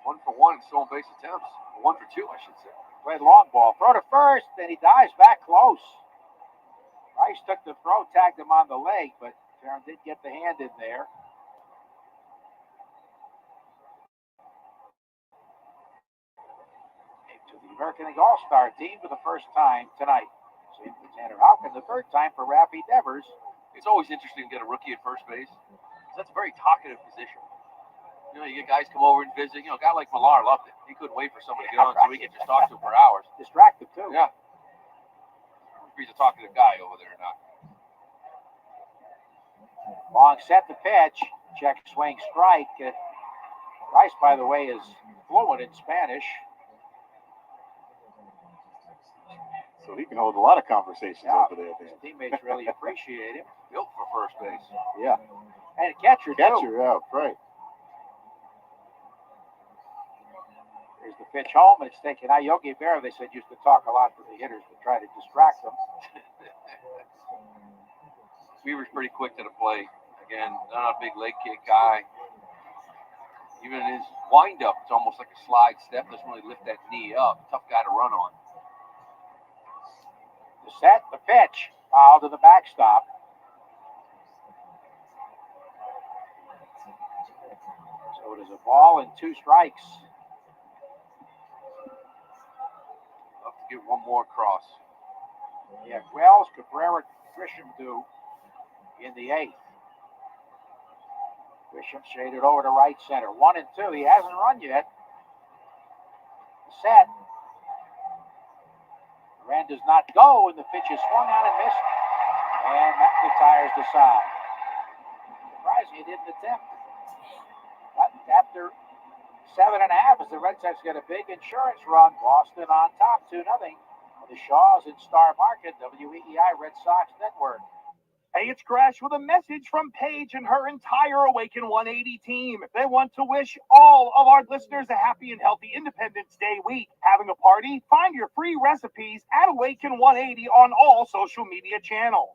1 for 1 in stolen base attempts. 1 for 2, I should say. Played long ball. Throw to first, then he dives back close. Rice took the throw, tagged him on the leg, but Farron did get the hand in there. To the American League All-Star team for the first time tonight. Same for Tanner Houcken, the third time for Rafi Devers. It's always interesting to get a rookie at first base. That's a very talkative position. You get guys come over and visit. A guy like Millar loved it. He couldn't wait for someone to get on so we could just talk to him for hours. Distracted, too. Yeah. If he's a talkative guy over there or not. Long set the pitch. Check swing strike. Rice, by the way, is fluent in Spanish. So he can hold a lot of conversations over there. His teammates really appreciate him. Built for first base. Yeah. And catcher, Catcher out, right. There's the pitch home, and it's taken out. Yogi Berra, they said, used to talk a lot to the hitters to try to distract them. Weaver's pretty quick to the plate. Again, not a big leg kick guy. Even his windup, it's almost like a slide step. Doesn't really lift that knee up. Tough guy to run on. The set, the pitch, foul to the backstop. So it is a ball and 2 strikes. Love to get one more across. Yeah, Wells, Cabrera, Grisham do in the 8th. Grisham shaded over to right center. 1 and 2. He hasn't run yet. Set. Duran does not go, and the pitch is swung on and missed. And that retires the side. Surprising he didn't attempt. But after 7.5, as the Red Sox get a big insurance run, Boston on top 2-0. The Shaws in Star Market, WEEI Red Sox Network. Hey, it's Crash with a message from Paige and her entire Awaken 180 team. They want to wish all of our listeners a happy and healthy Independence Day week. Having a party? Find your free recipes at Awaken 180 on all social media channels.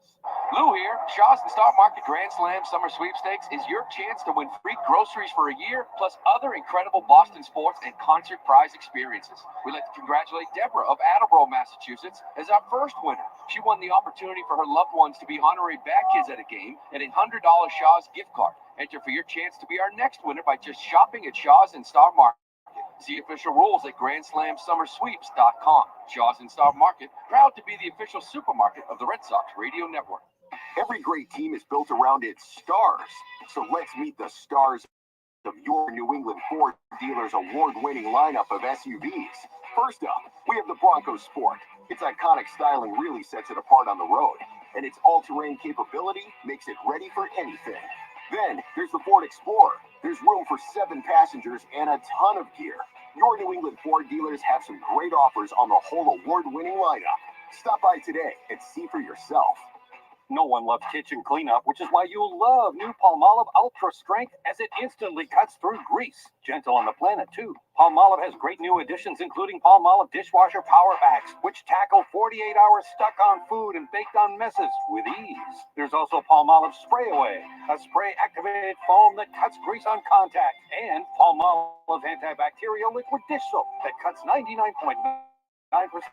Lou here. Shaw's the Star Market Grand Slam Summer Sweepstakes is your chance to win free groceries for a year, plus other incredible Boston sports and concert prize experiences. We'd like to congratulate Deborah of Attleboro, Massachusetts, as our first winner. She won the opportunity for her loved ones to be honorary bad kids at a game and a $100 Shaw's gift card. Enter for your chance to be our next winner by just shopping at Shaw's in Star Market. See official rules at GrandSlamSummerSweeps.com. Shaw's in Star Market, proud to be the official supermarket of the Red Sox Radio Network. Every great team is built around its stars. So let's meet the stars of your New England Ford dealer's award-winning lineup of SUVs. First up, we have the Bronco Sport. Its iconic styling really sets it apart on the road, and its all-terrain capability makes it ready for anything. Then, there's the Ford Explorer. There's room for 7 passengers and a ton of gear. Your New England Ford dealers have some great offers on the whole award-winning lineup. Stop by today and see for yourself. No one loves kitchen cleanup, which is why you'll love new Palmolive Ultra Strength as it instantly cuts through grease. Gentle on the planet, too. Palmolive has great new additions, including Palmolive Dishwasher Power Packs, which tackle 48 hours stuck on food and baked on messes with ease. There's also Palmolive Spray Away, a spray-activated foam that cuts grease on contact, and Palmolive Antibacterial Liquid Dish Soap that cuts 99.9%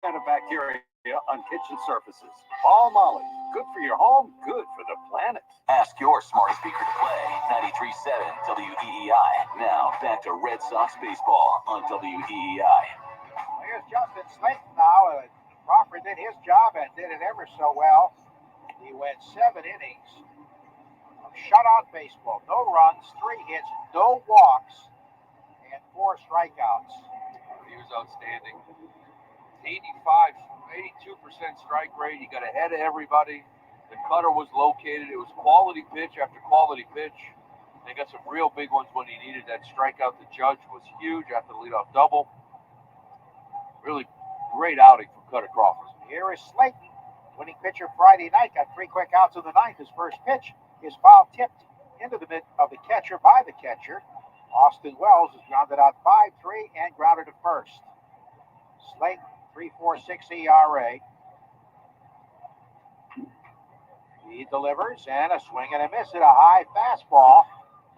of bacteria on kitchen surfaces. Palmolive, good for your home, good for the planet. Ask your smart speaker to play 93.7 WEEI. Now back to Red Sox baseball on WEEI. Here's Justin Slayton now. Crawford did his job and did it ever so well. He went 7 innings of shutout baseball. No runs, 3 hits, no walks, and 4 strikeouts. He was outstanding. 82% strike rate. He got ahead of everybody. The cutter was located. It was quality pitch after quality pitch. They got some real big ones when he needed that strikeout. The Judge was huge after the leadoff double. Really great outing from Cutter Crawford. Here is Slayton, winning pitcher Friday night. Got 3 quick outs in the 9th. His first pitch is foul tipped into the mid of the catcher by the catcher. Austin Wells is grounded out 5-3 and grounded to first. Slayton, 3.46 ERA. He delivers and a swing and a miss at a high fastball.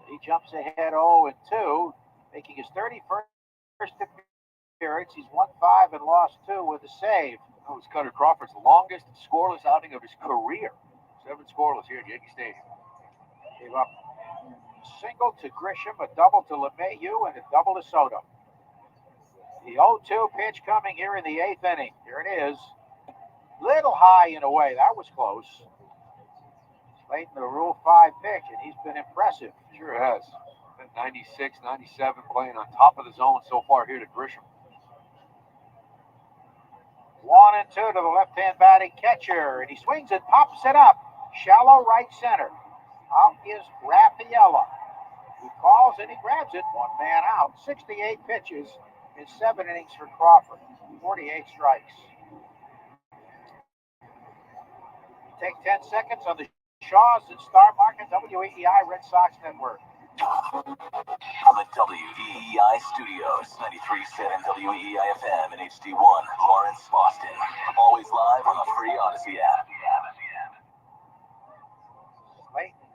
He jumps ahead 0-2, making his 31st appearance. He's won 5 and lost 2 with a save. That was Cutter Crawford's longest scoreless outing of his career. 7 scoreless here at Yankee Stadium. Gave up a single to Grisham, a double to LeMahieu, and a double to Soto. The 0-2 pitch coming here in the 8th inning. Here it is. Little high in a way. That was close. Slayton, the Rule 5 pick, and he's been impressive. Sure has. Been 96, 97, playing on top of the zone so far here to Grisham. 1-2 to the left-hand batting catcher, and he swings and pops it up. Shallow right center. Out is Raffaella. He calls and he grabs it. 1 man out. 68 pitches in 7 innings for Crawford. 48 strikes. Take 10 seconds on the Shaw's and Star Market WEEI Red Sox Network. From the WEEI studios, 93.7 WEEI FM and HD1, Lawrence, Boston. Always live on the free Odyssey app. Slayton,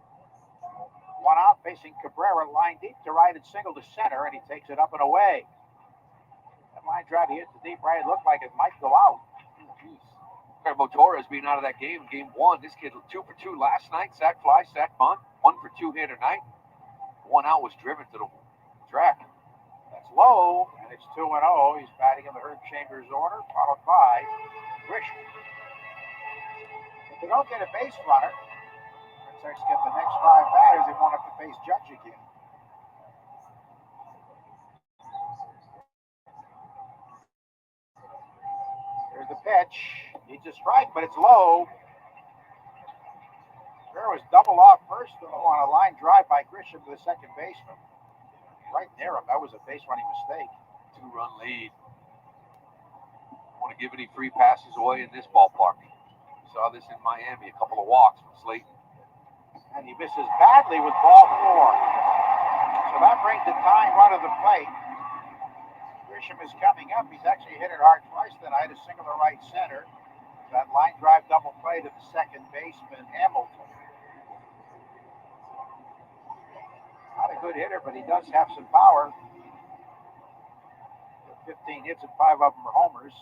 1 out, facing Cabrera, line deep to right and single to center, and he takes it up and away. That line drive he hit to deep right, looked like it might go out. Carbo Torres being out of that game, game 1. This kid was 2 for 2 last night. Sack fly, sack bunt. 1 for 2 here tonight. 1 out was driven to the track. That's low, and it's 2-0. He's batting in the Herb Chambers order, followed by Grisham. If they don't get a base runner, Red Sox get the next 5 batters. They won't have to face Judge again. There's the pitch. Needs a strike, but it's low. There was double off first on a line drive by Grisham to the second baseman. Right near him. That was a base running mistake. 2-run lead. Don't want to give any free passes away in this ballpark. We saw this in Miami, a couple of walks from Slayton. And he misses badly with ball 4. So that brings the tying run of the plate. Grisham is coming up. He's actually hit it hard twice tonight, a single to right center. That line drive double play to the second baseman, Hamilton. Not a good hitter, but he does have some power. 15 hits and 5 of them are homers.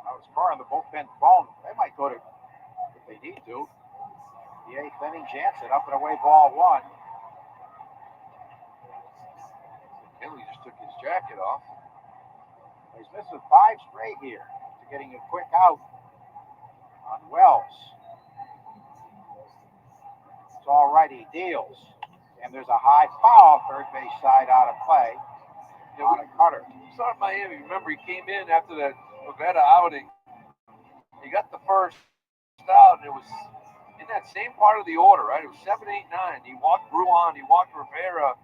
Now it's far on the bullpen phone. They might go to, if they need to. The eighth inning, Jansen up and away, ball one. Kenley just took his jacket off. He's missing 5 straight here. After getting a quick out on Wells. It's all right, he deals. And there's a high foul, third base side out of play. On a cutter. Saw in Miami. Remember, he came in after that Pavetta outing. He got the first out, and it was in that same part of the order, right? It was 7, 8, 9. He walked Bruin, he walked Rivera.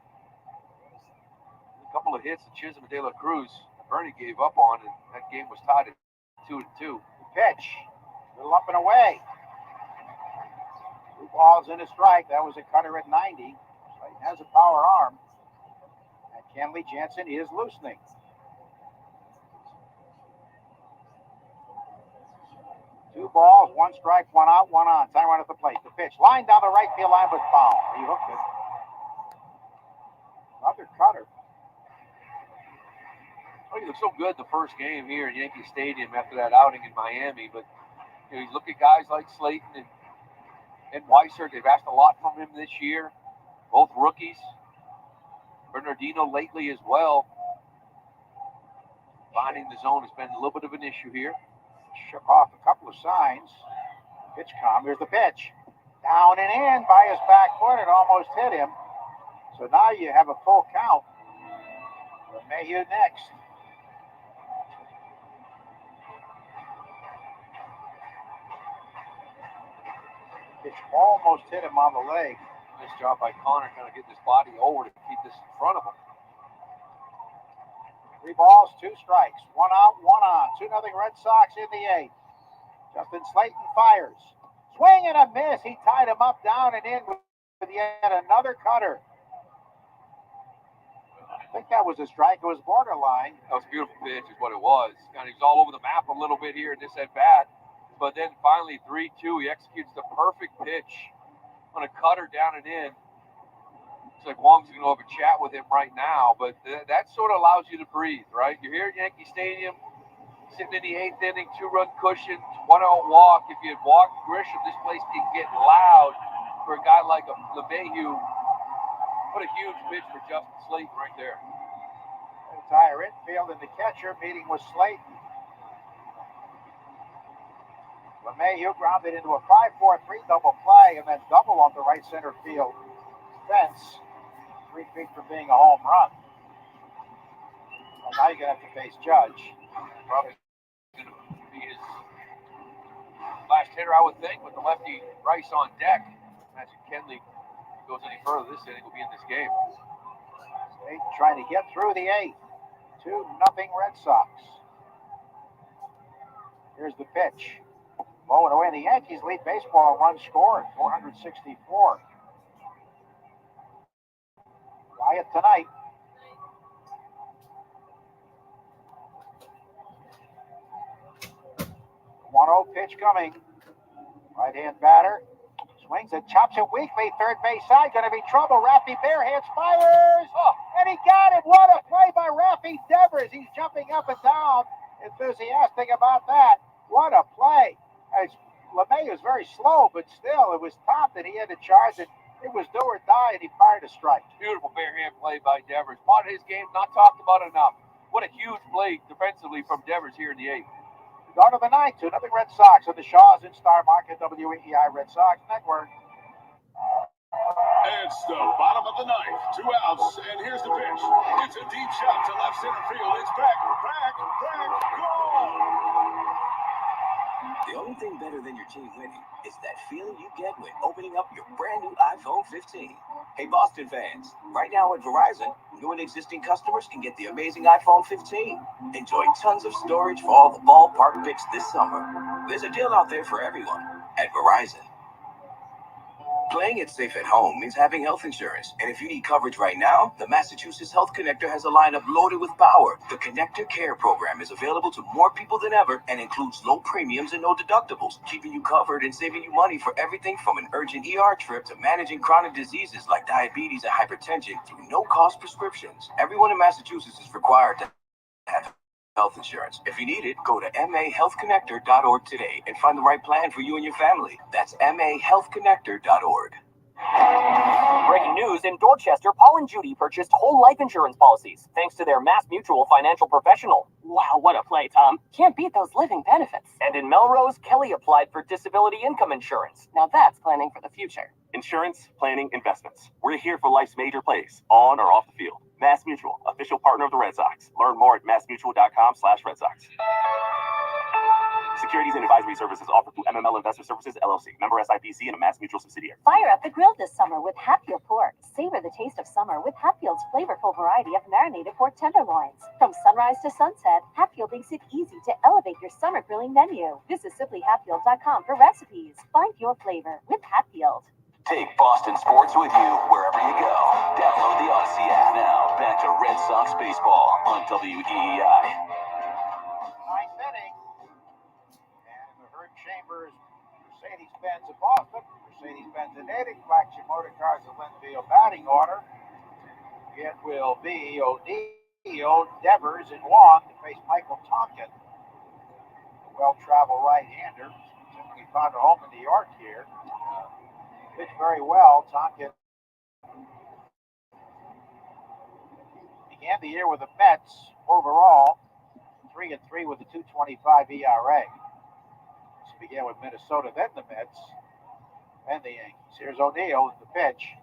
A couple of hits to Chisholm and De La Cruz. Bernie gave up on, and that game was tied at 2-2. Pitch. Little up and away. 2 balls and a strike. That was a cutter at 90. Slayton has a power arm. And Kenley Jansen is loosening. Two balls, 1 strike, 1 out, 1 on. Time run at the plate. The pitch. Line down the right field line, but foul. He hooked it. Another cutter. Oh, he looked so good the first game here in Yankee Stadium after that outing in Miami. But you look at guys like Slayton and Weiser. They've asked a lot from him this year. Both rookies. Bernardino lately as well. Finding the zone has been a little bit of an issue here. Shook off a couple of signs. Pitch calm. Here's the pitch. Down and in by his back foot. It almost hit him. So now you have a full count. Mayhew next. Pitch almost hit him on the leg. Nice job by Connor trying to get this body over to keep this in front of him. 3 balls, 2 strikes. 1 out, 1 on. 2-0 Red Sox in the 8th. Justin Slayton fires. Swing and a miss. He tied him up, down and in with yet another cutter. I think that was a strike. It was borderline. That was a beautiful pitch is what it was. Kind of, he's all over the map a little bit here in this at-bat. But then finally 3-2, he executes the perfect pitch on a cutter down and in. Looks like Wong's going to have a chat with him right now, but that sort of allows you to breathe, right? You're here at Yankee Stadium, sitting in the 8th inning, 2-run cushion, 1-out walk. If you had walked Grisham, this place can get loud for a guy like LeMahieu. What a huge pitch for Justin Slayton right there. Entire infield and the catcher meeting with Slayton. LeMahieu grounded into a 5-4-3 double play and then double on the right center field fence. 3 feet from being a home run. Well, now you're going to have to face Judge. Probably going to be his last hitter, I would think, with the lefty Rice on deck. Imagine Kenley goes any further this inning, will be in this game. State trying to get through the 8th. 2-0 Red Sox. Here's the pitch. Low and away. The Yankees lead baseball in runs scored, 464. Quiet tonight. 1-0 pitch coming. Right-hand batter. Swings and chops it weakly. Third base side. Going to be trouble. Raffy bare hands fires. Oh, and he got it. What a play by Raffy Devers. He's jumping up and down. Enthusiastic about that. What a play. LeMahieu was very slow, but still, it was topped and he had to charge it. It was do or die, and he fired a strike. Beautiful bare hand play by Devers. Part of his game not talked about enough. What a huge play defensively from Devers here in the 8th. We go to the 9th, 2-0 Red Sox on the Shaws in Star Market, WEEI Red Sox Network. It's the bottom of the 9th, 2 outs, and here's the pitch. It's a deep shot to left center field. It's back, gone! The only thing better than your team winning is that feeling you get when opening up your brand new iPhone 15. Hey, Boston fans, right now at Verizon, new and existing customers can get the amazing iPhone 15. Enjoy tons of storage for all the ballpark picks this summer. There's a deal out there for everyone at Verizon. Playing it safe at home means having health insurance. And if you need coverage right now, the Massachusetts Health Connector has a lineup loaded with power. The Connector Care program is available to more people than ever and includes low premiums and no deductibles, keeping you covered and saving you money for everything from an urgent ER trip to managing chronic diseases like diabetes and hypertension through no-cost prescriptions. Everyone in Massachusetts is required to have health insurance. If you need it, go to mahealthconnector.org today and find the right plan for you and your family. That's mahealthconnector.org. Breaking news in Dorchester, Paul and Judy purchased whole life insurance policies thanks to their Mass Mutual financial professional. Wow, what a play, Tom. Can't beat those living benefits. And in Melrose, Kelly applied for disability income insurance. Now that's planning for the future. Insurance, planning, investments. We're here for life's major plays, on or off the field. Mass Mutual, official partner of the Red Sox. Learn more at massmutual.com/Red Sox. Securities and advisory services offered through MML Investor Services, LLC. Member SIPC and a Mass Mutual subsidiary. Fire up the grill this summer with Hatfield pork. Savor the taste of summer with Hatfield's flavorful variety of marinated pork tenderloins. From sunrise to sunset, Hatfield makes it easy to elevate your summer grilling menu. Visit simplyhatfield.com for recipes. Find your flavor with Hatfield. Take Boston sports with you wherever you go. Download the Odyssey app now. Back to Red Sox baseball on WEEI. Ninth inning. And the Herd Chambers Mercedes-Benz of Boston, Mercedes-Benz of Natick, flagship motor cars of Linfield batting order. It will be O'Neill, Devers, and Wong to face Michael Tonkin, a well-traveled right-hander. He found a home in New York here. Pitched very well. Tonkin began the year with the Mets overall 3-3 with a 2.25 ERA. So began with Minnesota, then the Mets, then the Yankees. Here's O'Neill, the pitch.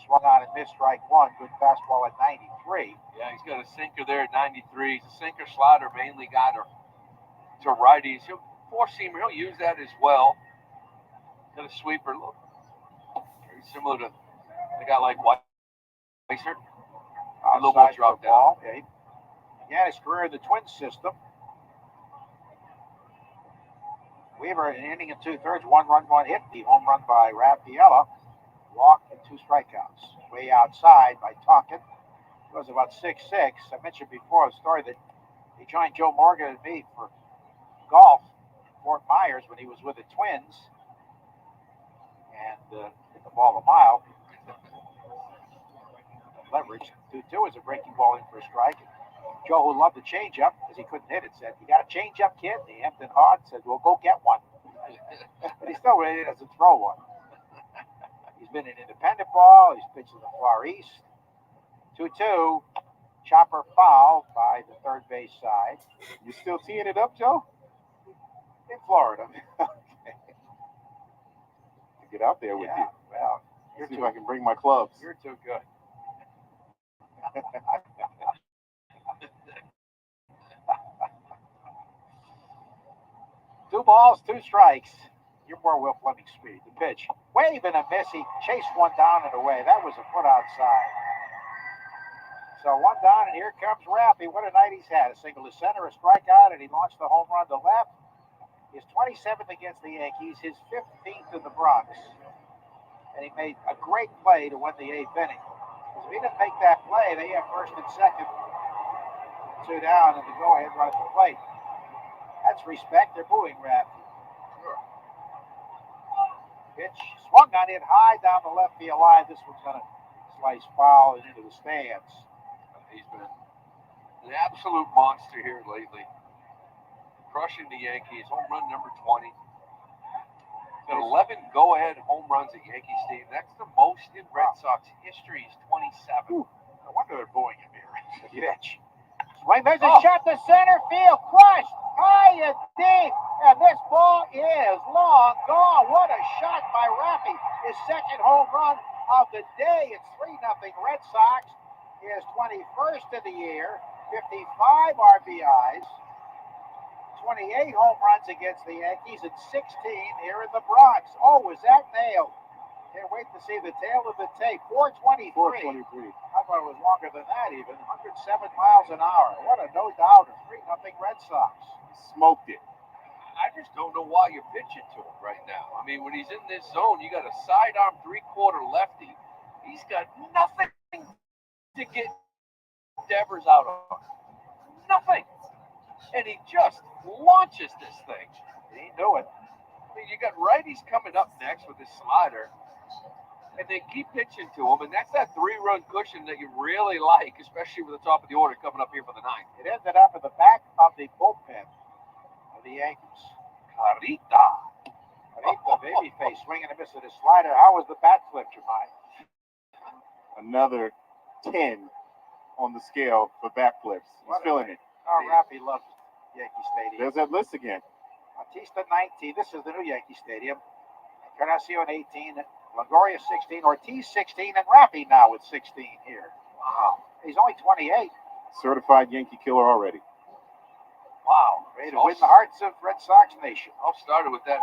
Swung on and missed strike one. Good fastball at 93. Yeah, he's got a sinker there at 93. He's a sinker slider, mainly guy to righties. He'll four-seamer. He'll use that as well. Got a sweeper. Look, very similar to a guy like Weiser. A little more drop down. Yeah, he began his career in the Twins system. Weaver, an inning and two-thirds, 1 run, 1 hit. The home run by Rafaela. Walk and 2 strikeouts. Way outside by Tonkin. It was about 6'6". I mentioned before the story that he joined Joe Morgan and me for golf in Fort Myers when he was with the Twins. And hit the ball a mile. Leverage. 2-2 is a breaking ball in for a strike. Joe, who loved the changeup because he couldn't hit it, said, "You got a changeup, kid?" And he hemmed and hawed, said, "Well, go get one." But he still really doesn't throw one. He's been in independent ball. He's pitched in the Far East. 2-2. Chopper foul by the third base side. You still teeing it up, Joe? In Florida. Okay. To get out there with you. Well, See if I can bring my clubs. You're too good. 2 balls, 2 strikes. You're more Will Fleming speed. The pitch. Wave and a miss. He chased one down and away. That was a foot outside. So 1 down, and here comes Raffy. What a night he's had. A single to center, a strikeout, and he launched the home run to left. His 27th against the Yankees, his 15th in the Bronx. And he made a great play to win the 8th inning. Because if he didn't make that play, they have first and second. 2 down, and the go-ahead run at the plate. That's respect. They're booing Raffy. Sure. Pitch swung on it high down the left field line. This one's going to slice foul and into the stands. He's been an absolute monster here lately. Crushing the Yankees. Home run number 20. Got 11 go-ahead home runs at Yankee Stadium. That's the most in Red Sox history. Is 27. Ooh, no wonder they're booing him here. The pitch. Swing, there's a shot to center field. Crushed. High and deep. And this ball is long gone. What a shot by Raffy. His second home run of the day. It's 3-0 Red Sox. His 21st of the year. 55 RBIs. 28 home runs against the Yankees and 16 here in the Bronx. Oh, was that nailed? Can't wait to see the tail of the tape. 423. 423. I thought it was longer than that even. 107 miles an hour. What a no-doubter. 3-0 Red Sox. Smoked it. I just don't know why you're pitching to him right now. I mean, when he's in this zone, you got a sidearm 3-quarter lefty. He's got nothing to get Devers out of. Nothing. And he just launches this thing. He knew it. I mean, you got righties coming up next with his slider. and they keep pitching to him, and that's that 3-run cushion that you really like, especially with the top of the order coming up here for the 9th. It ended up in the back of the bullpen of the Yankees. Carita, babyface, swinging and missing his slider. How was the bat flip, Jermaine? Another 10 on the scale for bat flips. He's feeling it. Rappy loves Yankee Stadium. There's that list again. Batista 19. This is the new Yankee Stadium. Encarnacion 18. Longoria 16. Ortiz 16. And Rappy now with 16 here. Wow. He's only 28. Certified Yankee killer already. Wow. Ready to win the hearts of Red Sox Nation. All started with that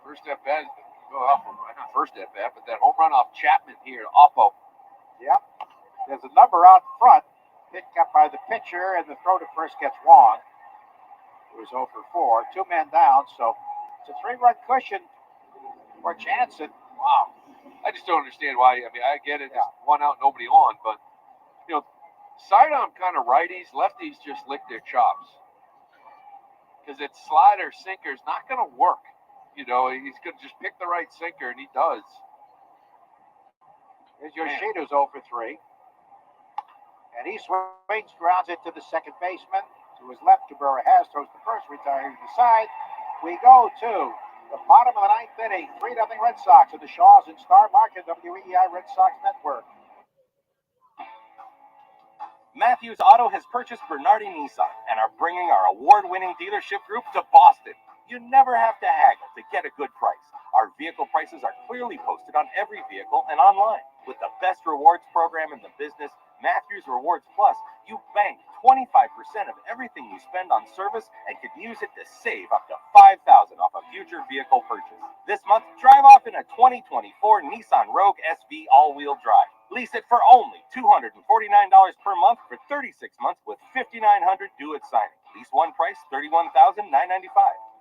first at bat. Not first at bat, but that home run off Chapman here to Oppo. Yep. There's a number out front. Picked up by the pitcher, and the throw to first gets Wong. It was 0 for 4. 2 men down, so it's a 3-run cushion for Jansen. Wow. I just don't understand why. I mean, I get it. Yeah. 1 out, nobody on, but, sidearm kind of righties, lefties just lick their chops. Because it's slider, sinker is not going to work. He's going to just pick the right sinker, and he does. Here's Yoshida's 0 for 3. And he swings, grounds it to the second baseman. To his left, Cabrera has, throws the first, retiring to the side. We go to the bottom of the 9th inning. 3-0 Red Sox of the Shaws and Star Market, WEEI Red Sox Network. Matthews Auto has purchased Bernardi Nissan and are bringing our award-winning dealership group to Boston. You never have to haggle to get a good price. Our vehicle prices are clearly posted on every vehicle and online. With the best rewards program in the business, Matthews Rewards Plus, you bank 25% of everything you spend on service and can use it to save up to $5,000 off a future vehicle purchase. This month, drive off in a 2024 Nissan Rogue SV all-wheel drive. Lease it for only $249 per month for 36 months with $5,900 due at signing. Lease one price, $31,995.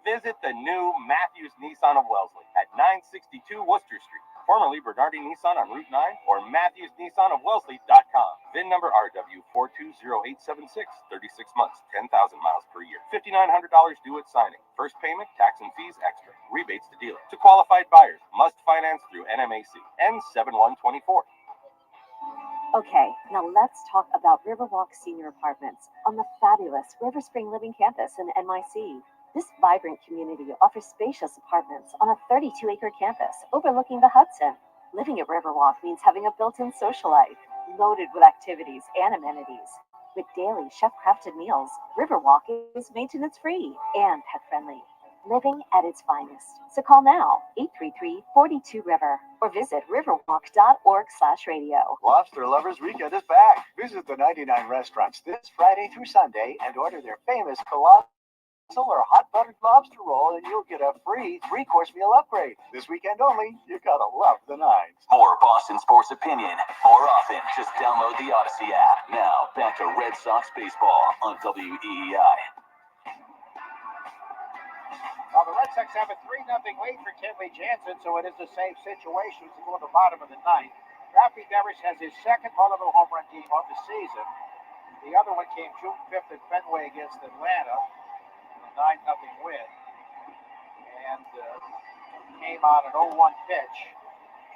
Visit the new Matthews Nissan of Wellesley at 962 Worcester Street, formerly Bernardi Nissan on Route 9, or MatthewsNissanofWellesley.com. VIN number RW420876, 36 months, 10,000 miles per year, $5,900 due at signing. First payment, tax and fees extra. Rebates to dealer. To qualified buyers, must finance through NMAC. N7124. Okay, now let's talk about Riverwalk Senior Apartments on the fabulous River Spring Living Campus in NYC. This vibrant community offers spacious apartments on a 32-acre campus overlooking the Hudson. Living at Riverwalk means having a built-in social life, loaded with activities and amenities. With daily chef-crafted meals, Riverwalk is maintenance-free and pet-friendly. Living at its finest. So call now, 833-42-RIVER, or visit riverwalk.org/radio. Lobster Lovers Weekend is back. Visit the 99 restaurants this Friday through Sunday and order their famous colossal or hot buttered lobster roll, and you'll get a free 3-course meal upgrade. This weekend only, you gotta love the 9s. More Boston sports opinion, more often. Just download the Odyssey app. Now, back to Red Sox baseball on WEEI. Well, the Red Sox have a 3-0 lead for Kenley Jansen, so it is the same situation to go to the bottom of the 9th. Rafi Devers has his second multiple home run game of the season. The other one came June 5th at Fenway against Atlanta, a 9-0 win, and came on an 0-1 pitch.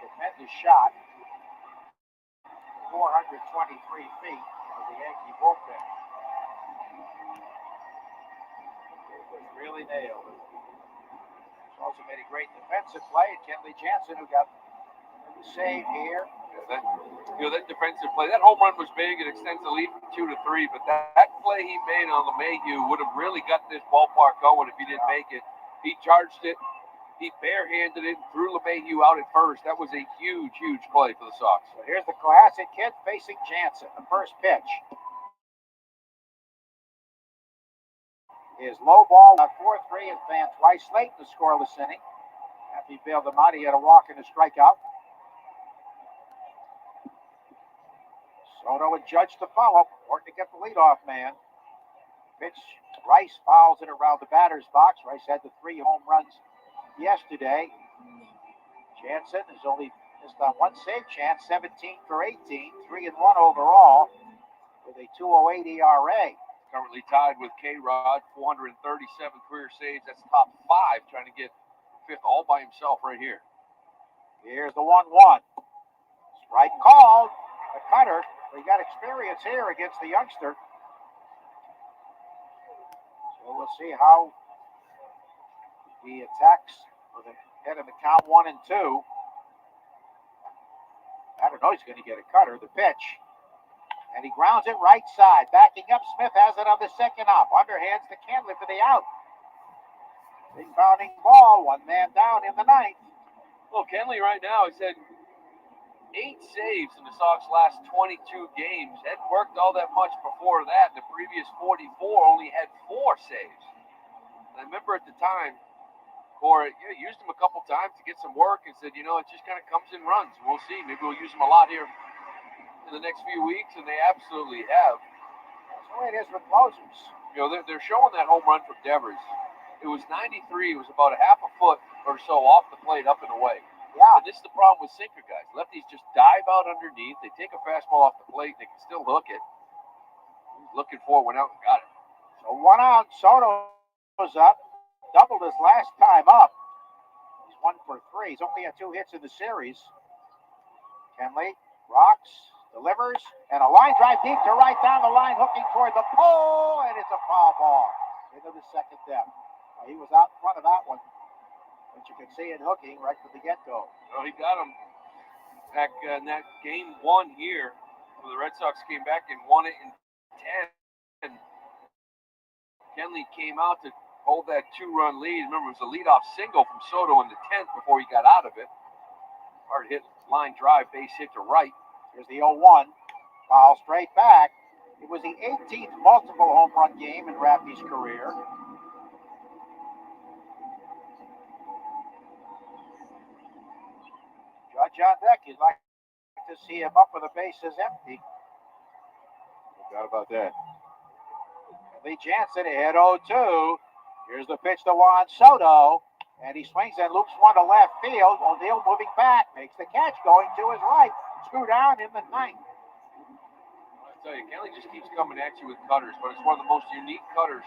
Tremendous shot, 423 feet of the Yankee bullpen. It was really nailed. Also made a great defensive play. Kenley Jansen, who got the save here. That defensive play, that home run was big. It extends the lead from 2 to 3, but that play he made on LeMahieu would have really got this ballpark going if he didn't make it. He charged it. He barehanded it and threw LeMahieu out at first. That was a huge, huge play for the Sox. So here's the Cohasset kid facing Jansen. The first pitch is low ball, 4-3, and fans twice late in the scoreless inning. After he bailed him out, he had a walk and a strikeout. Soto and Judge to follow. Important to get the leadoff man. Pitch, Rice fouls it around the batter's box. Rice had the 3 home runs yesterday. Jansen has only missed on 1 save chance, 17 for 18, 3-1 overall, with a 2.08 ERA. Currently tied with K-Rod, 437 career saves. That's top 5, trying to get 5th all by himself right here. Here's the 1-1. Right called. The cutter. We got experience here against the youngster. So we'll see how he attacks with a head of the count 1-2. I don't know, he's going to get a cutter. The pitch. And he grounds it right side. Backing up, Smith has it on the second up. Underhands to Kenley for the out. Big bounding ball. One man down in the ninth. Well, Kenley right now has had 8 saves in the Sox last 22 games. Hadn't worked all that much before that. The previous 44 only had 4 saves. And I remember at the time, Corey used him a couple times to get some work and said, it just kind of comes and runs. We'll see. Maybe we'll use him a lot here in the next few weeks, and they absolutely have. That's the way it is with closers. They're showing that home run from Devers. It was 93. It was about a half a foot or so off the plate, up and away. Yeah. And this is the problem with sinker guys. Lefties just dive out underneath. They take a fastball off the plate. They can still hook it. He's looking for it, went out and got it. So 1 out. Soto's up. Doubled his last time up. He's 1 for 3. He's only had 2 hits in the series. Kenley rocks, delivers, and a line drive deep to right down the line, hooking toward the pole, and it's a foul ball into the second depth. He was out in front of that one, but you can see it hooking right from the get-go. Well, he got him back in that game 1 here, where the Red Sox came back and won it in 10. Kenley came out to hold that 2-run lead. Remember, it was a leadoff single from Soto in the 10th before he got out of it. Hard hit, line drive, base hit to right. Here's the 0-1. Foul straight back. It was the 18th multiple home run game in Raffy's career. Judge on deck. You'd like to see him up with the bases empty. No doubt about that. Lee Jansen hit 0-2. Here's the pitch to Juan Soto. And he swings and loops one to left field. O'Neill moving back. Makes the catch going to his right. 2 down in the ninth. I tell you, Kenley just keeps coming at you with cutters, but it's one of the most unique cutters.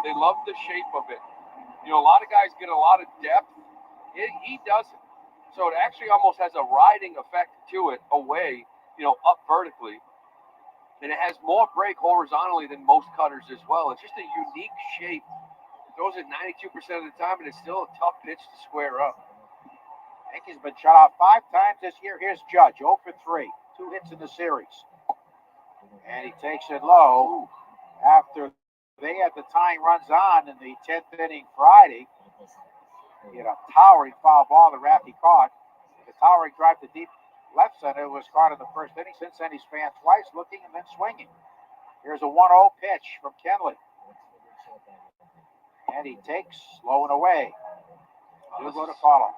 They love the shape of it. A lot of guys get a lot of depth. He doesn't. So it actually almost has a riding effect to it away, up vertically. And it has more break horizontally than most cutters as well. It's just a unique shape. It throws it 92% of the time, and it's still a tough pitch to square up. Yankees been shut out 5 times this year. Here's Judge, 0 for 3. 2 hits in the series. And he takes it low after they had the tying runs on in the 10th inning Friday. He had a towering foul ball that Raffy caught. The towering drive to deep left center was caught in the first inning. Since then, he's fanned twice, looking and then swinging. Here's a 1-0 pitch from Kenley. And he takes slow and away. He'll go to follow.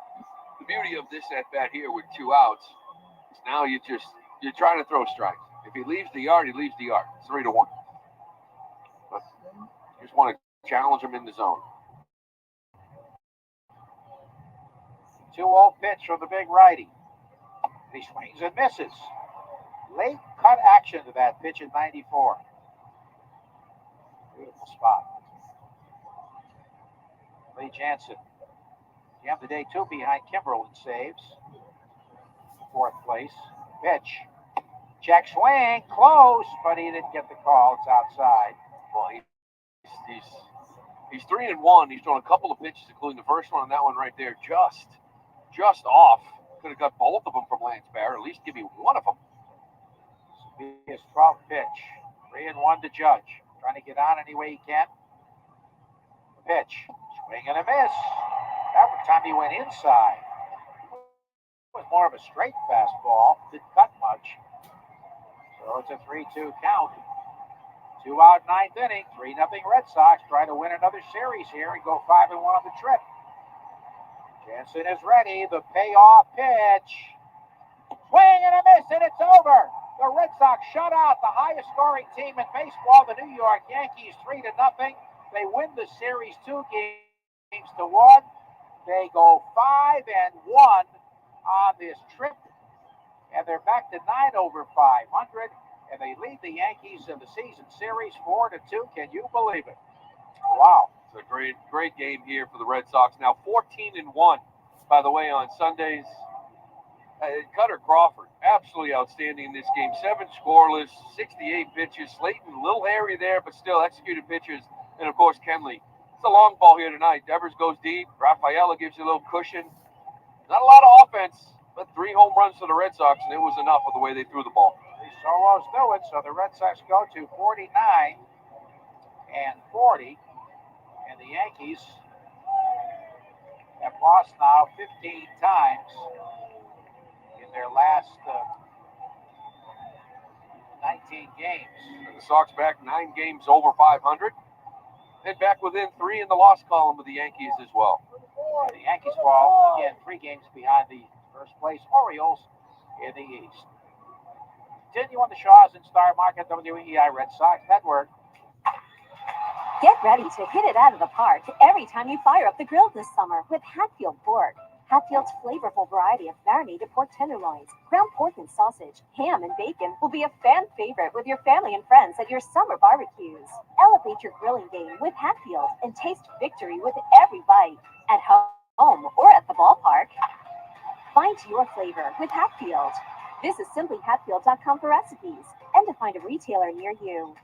The beauty of this at-bat here with 2 outs is now you're trying to throw strikes. If he leaves the yard, he leaves the yard. 3-1. But you just want to challenge him in the zone. 2-0 pitch from the big righty. He swings and misses. Late cut action to that pitch at 94. Beautiful spot. Lee Jansen. Jam today 2 behind Kimbrell in saves. 4th place. Pitch. Check swing. Close, but he didn't get the call. It's outside. Well, he's 3-1. He's thrown a couple of pitches, including the first one and that one right there, just off. Could have got both of them from Lance Barrett. At least give me one of them. His 12th pitch. 3-1 to Judge. Trying to get on any way he can. Pitch. Swing and a miss. That time he went inside. It was more of a straight fastball. Didn't cut much. So it's a 3-2 count. 2 out, 9th inning. 3-0 Red Sox trying to win another series here and go 5-1 on the trip. Jansen is ready. The payoff pitch. Swing and a miss, and it's over. The Red Sox shut out the highest scoring team in baseball, the New York Yankees, 3-0. They win the series 2 games to 1. They go 5-1 on this trip, and they're back to 9 over 500, and they lead the Yankees in the season series 4-2. Can you believe it? Wow. It's a great game here for the Red Sox. Now 14-1, by the way, on Sundays. Cutter Crawford, absolutely outstanding in this game. 7 scoreless, 68 pitches. Slayton, a little hairy there, but still executed pitches. And, of course, Kenley. It's a long ball here tonight. Devers goes deep. Rafaela gives you a little cushion. Not a lot of offense, but 3 home runs for the Red Sox, and it was enough with the way they threw the ball. 3 solos do it, so the Red Sox go to 49 and 40, and the Yankees have lost now 15 times in their last 19 games. And the Sox back 9 games over 500. And back within 3 in the loss column with the Yankees as well. The Yankees fall, again, 3 games behind the first place Orioles in the East. Continue on the Shaws and Star Market, WEI Red Sox Network. Get ready to hit it out of the park every time you fire up the grill this summer with Hatfield Pork. Hatfield's flavorful variety of marinated pork tenderloins, ground pork and sausage, ham and bacon will be a fan favorite with your family and friends at your summer barbecues. Elevate your grilling game with Hatfield and taste victory with every bite at home or at the ballpark. Find your flavor with Hatfield. Visit simplyhatfield.com for recipes and to find a retailer near you.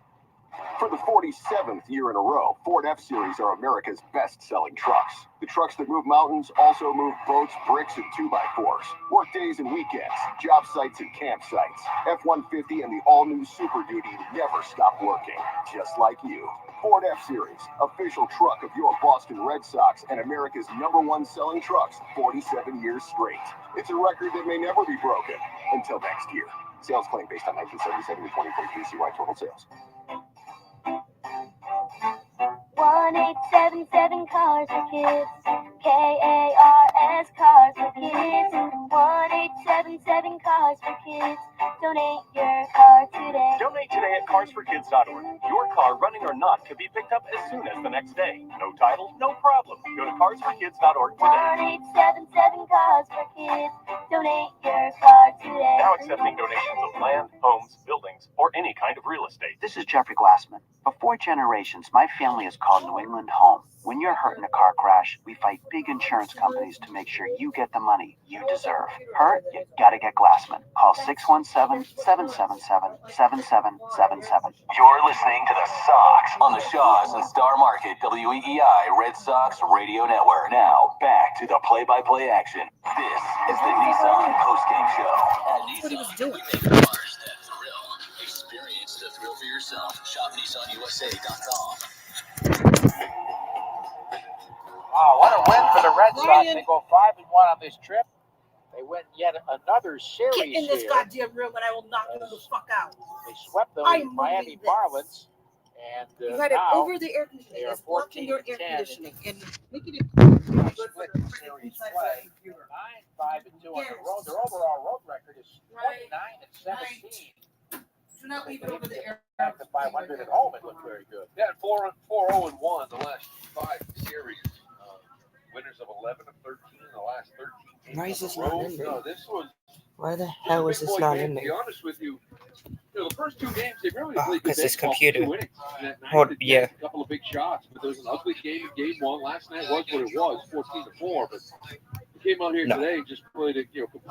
For the 47th year in a row, Ford F-Series are America's best-selling trucks. The trucks that move mountains also move boats, bricks, and 2x4s. Work days and weekends, job sites and campsites. F-150 and the all-new Super Duty never stop working, just like you. Ford F-Series, official truck of your Boston Red Sox and America's #1 selling trucks 47 years straight. It's a record that may never be broken until next year. Sales claim based on 1977 to 2023 CY total sales. 1877 Cars for Kids. KARS Cars for Kids. 1877 Cars for Kids. Donate your car today. Donate today at carsforkids.org. Your car, running or not, could be picked up as soon as the next day. No title, no problem. Go to carsforkids.org today. 1877 Cars for Kids. Donate your car today. Now accepting donations of land, homes, buildings, or any kind of real estate. This is Jeffrey Glassman. For 4 generations, my family has called New England home. When you're hurt in a car crash, we fight big insurance companies to make sure you get the money you deserve. Hurt? You gotta get Glassman. Call 617-777-7777. You're listening to the Sox on the Shaws and Star Market WEEI Red Sox Radio Network. Now, back to the play-by-play action. This is the Nissan postgame show. At Nissan, we make cars that thrill. Experience the thrill for yourself. Shop NissanUSA.com. Oh, what a win for the Red Sox. They go 5-1 on this trip. They win yet another series. Get in this here. goddamn room and I will knock you the fuck out. They swept the Miami Marlins. And You had it now over the air conditioning. they are It's blocking your air 14-10. conditioning. And making it Split series play. 9-5-2 on the road. Their overall road record is 29-17. Do not leave it over the air. Back to 500 at home, it looked very good. Yeah, 4-0-1 the last 5 series. Winners of 11 of 13 in the last 13 games. Why is this on the not road. in there? No, this was. Why the hell is this not in To be there? honest with you, the first 2 games they really Oh, played good 'cause this baseball for computer. 2 innings. That night, Hold- they yeah. had a couple of big shots, but there was an ugly game. Game 1 last night was what it was, 14-4. But we came out here No. today and just played it, complete.